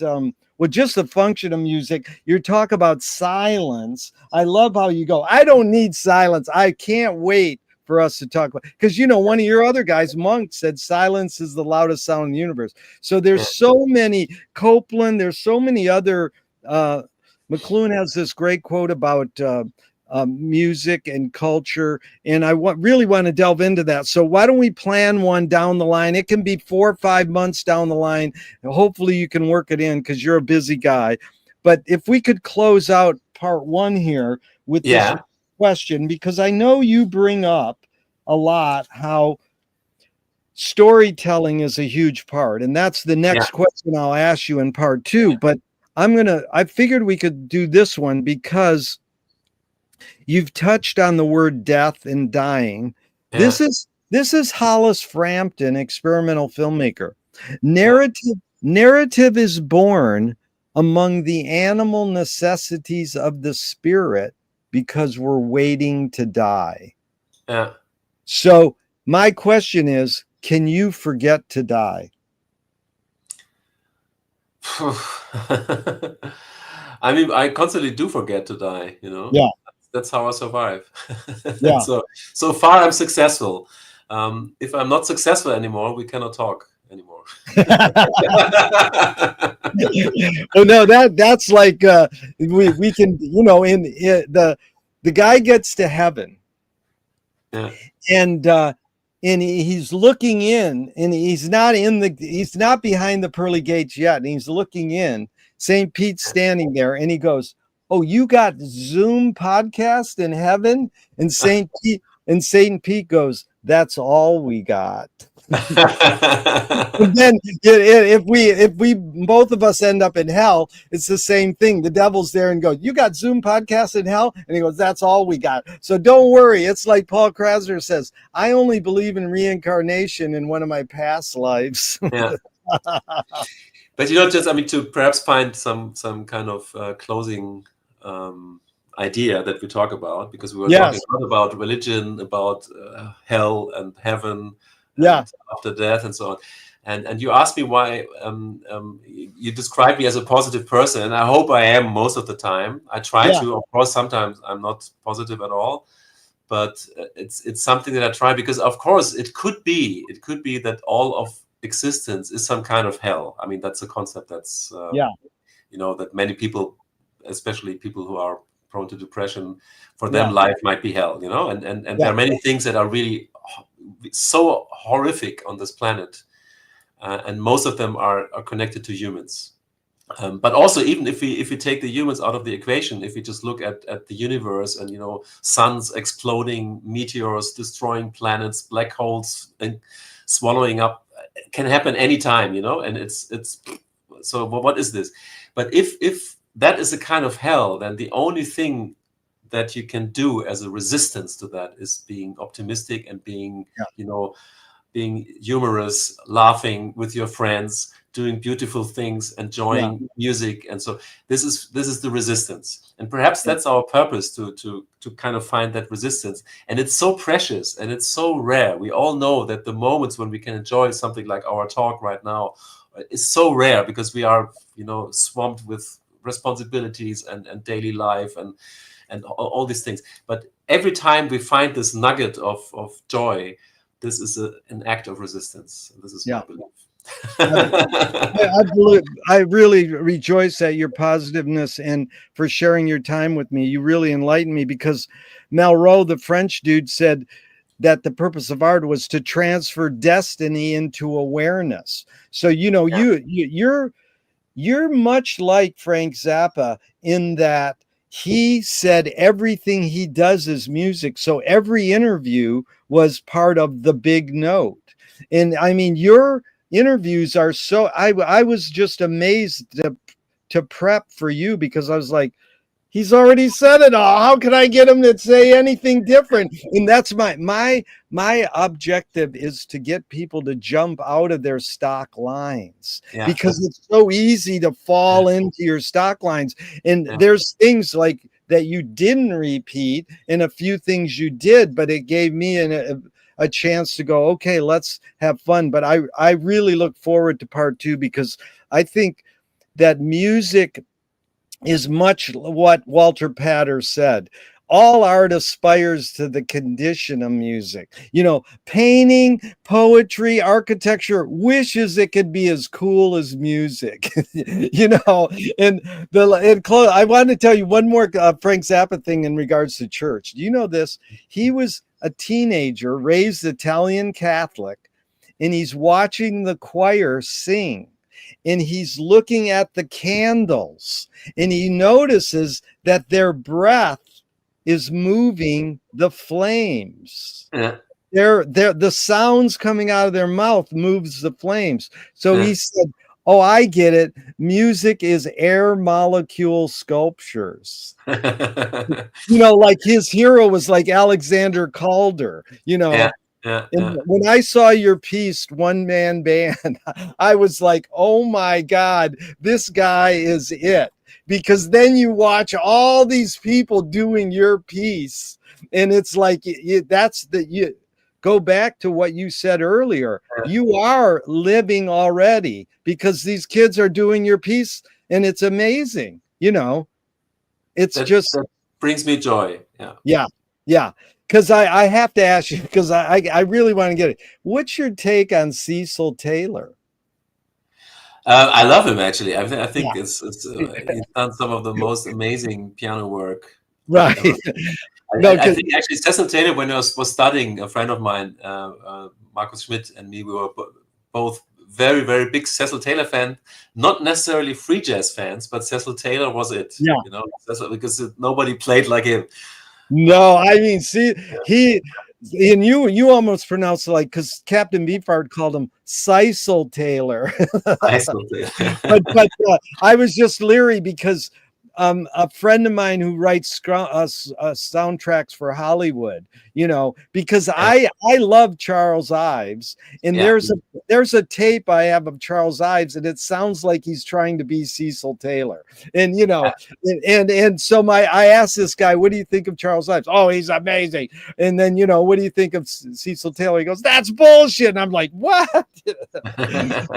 just the function of music, your talk about silence. I love how you go, I don't need silence. I can't wait for us to talk about, because one of your other guys, Monk, said silence is the loudest sound in the universe. So there's so many, Copeland, there's so many other, McLuhan has this great quote about music and culture, and I really want to delve into that. So why don't we plan one down the line? It can be 4 or 5 months down the line, and hopefully you can work it in because you're a busy guy. But if we could close out part 1 here with this question, because I know you bring up a lot how storytelling is a huge part, and that's the next question I'll ask you in part 2. But I figured we could do this one because you've touched on the word death and dying. This is Hollis Frampton, experimental filmmaker. Narrative narrative is born among the animal necessities of the spirit because we're waiting to die. Yeah. So my question is, can you forget to die? I mean, I constantly do forget to die, you know. Yeah. That's how I survive. Yeah. So far I'm successful. If I'm not successful anymore, we cannot talk anymore. Well, no, that's like we can, the guy gets to heaven, Yeah. and he's looking in, and he's not behind the pearly gates yet, and he's looking in. St. Pete's standing there, and he goes, "Oh, you got Zoom podcast in heaven?" And St. Pete goes, "That's all we got." And then if we both of us end up in hell, it's the same thing. The devil's there and goes, "You got Zoom podcast in hell?" And he goes, "That's all we got. So don't worry." It's like Paul Krasner says, "I only believe in reincarnation in one of my past lives." Yeah. But you know, just I mean, to perhaps find some kind of closing idea that we talk about, because we were talking Yes. a lot about religion, about hell and heaven, Yeah. and after death, and so on. And you asked me why you describe me as a positive person, and I hope I am most of the time. I try Yeah. to. Of course, sometimes I'm not positive at all, but it's something that I try, because of course it could be that all of existence is some kind of hell. I mean, that's a concept that's Yeah. you know, that many people, especially people who are prone to depression, for them Yeah. life might be hell, you know, and Yeah. there are many things that are really so horrific on this planet, and most of them are connected to humans. But also, even if we take the humans out of the equation, if we just look at the universe, and you know, suns exploding, meteors destroying planets, black holes and swallowing up, can happen anytime, you know. And it's so what is this? But if that is a kind of hell, then the only thing that you can do as a resistance to that is being optimistic and being, Yeah. you know, being humorous, laughing with your friends, doing beautiful things, enjoying music. And so this is the resistance. And perhaps that's our purpose, to kind of find that resistance. And it's so precious and it's so rare. We all know that the moments when we can enjoy something like our talk right now is so rare, because we are, you know, swamped with responsibilities and daily life and all these things. But every time we find this nugget of joy, this is an act of resistance. This is my belief. I really rejoice at your positiveness and for sharing your time with me. You really enlightened me, because Malraux, the French dude, said that the purpose of art was to transfer destiny into awareness. So, you know, you're much like Frank Zappa in that he said everything he does is music. So every interview was part of the big note. And I mean, your interviews are so, I was just amazed to prep for you, because I was like, he's already said it all. How can I get him to say anything different? And that's my objective, is to get people to jump out of their stock lines, because it's so easy to fall into your stock lines. And there's things like that you didn't repeat, and a few things you did, but it gave me a chance to go, okay, let's have fun. But I really look forward to part 2, because I think that music is much what Walter Pater said. All art aspires to the condition of music. You know, painting, poetry, architecture wishes it could be as cool as music. You know, and I want to tell you one more Frank Zappa thing in regards to church. Do you know this? He was a teenager, raised Italian Catholic, and he's watching the choir sing, and he's looking at the candles, and he notices that their breath is moving the flames. The sounds coming out of their mouth moves the flames. So he said, "Oh, I get it. Music is air molecule sculptures." You know, like his hero was like Alexander Calder, you know. Yeah, And yeah. when I saw your piece, One Man Band, I was like, oh my God, this guy is it. Because then you watch all these people doing your piece, and it's like that's the you go back to what you said earlier. You are living already because these kids are doing your piece, and it's amazing. It's just That brings me joy. Yeah. yeah, yeah. Because I have to ask you because I really want to get it. What's your take on Cecil Taylor? I love him actually. I Yeah, think it's he's done some of the most amazing piano work I've right. ever. No, I because think actually Cecil Taylor, when I was studying, a friend of mine, Markus Schmidt, and me, we were both very, very big Cecil Taylor fan. Not necessarily free jazz fans, but Cecil Taylor was it. yeah. Because nobody played like him. No, I mean, see, he and you almost pronounce it like because Captain Beefheart called him Cecil Taylor. Cecil Taylor. but I was just leery because a friend of mine who writes soundtracks for Hollywood, because Yeah, I love Charles Ives, and yeah, there's a tape I have of Charles Ives, and it sounds like he's trying to be Cecil Taylor, and and so I asked this guy, what do you think of Charles Ives? Oh, he's amazing. And then what do you think of Cecil Taylor? He goes, that's bullshit. And I'm like, what?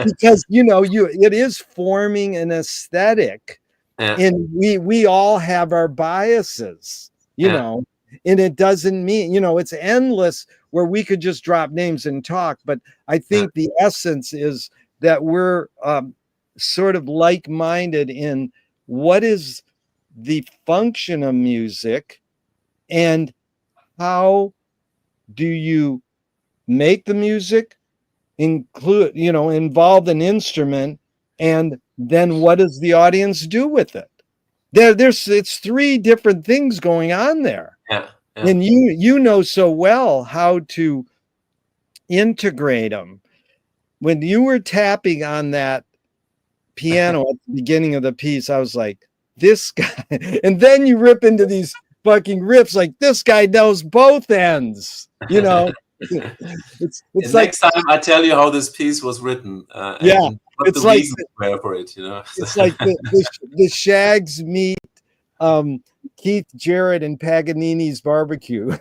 Because it is forming an aesthetic, yeah, and we all have our biases, yeah, and it doesn't mean it's endless where we could just drop names and talk, but I yeah, think the essence is that we're sort of like-minded in what is the function of music and how do you make the music, involve an instrument, and then what does the audience do with it? It's three different things going on there. yeah, yeah. And you know so well how to integrate them. When you were tapping on that piano at the beginning of the piece, I was like, this guy, and then you rip into these fucking riffs like this guy knows both ends. It's And like next time I tell you how this piece was written, yeah, and what the it's like reasons were for it. it's like the Shags meet Keith Jarrett and Paganini's barbecue.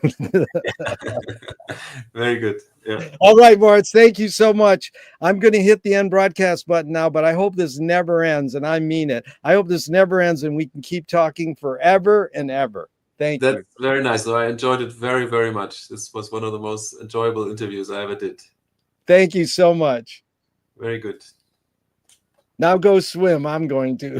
Very good. Yeah. All right, Moritz, thank you so much. I'm going to hit the end broadcast button now, but I hope this never ends, and I mean it. I hope this never ends, and we can keep talking forever and ever. Thank That's you. very nice. So I enjoyed it very, very much. This was one of the most enjoyable interviews I ever did. Thank you so much. Very good. Now go swim. I'm going to.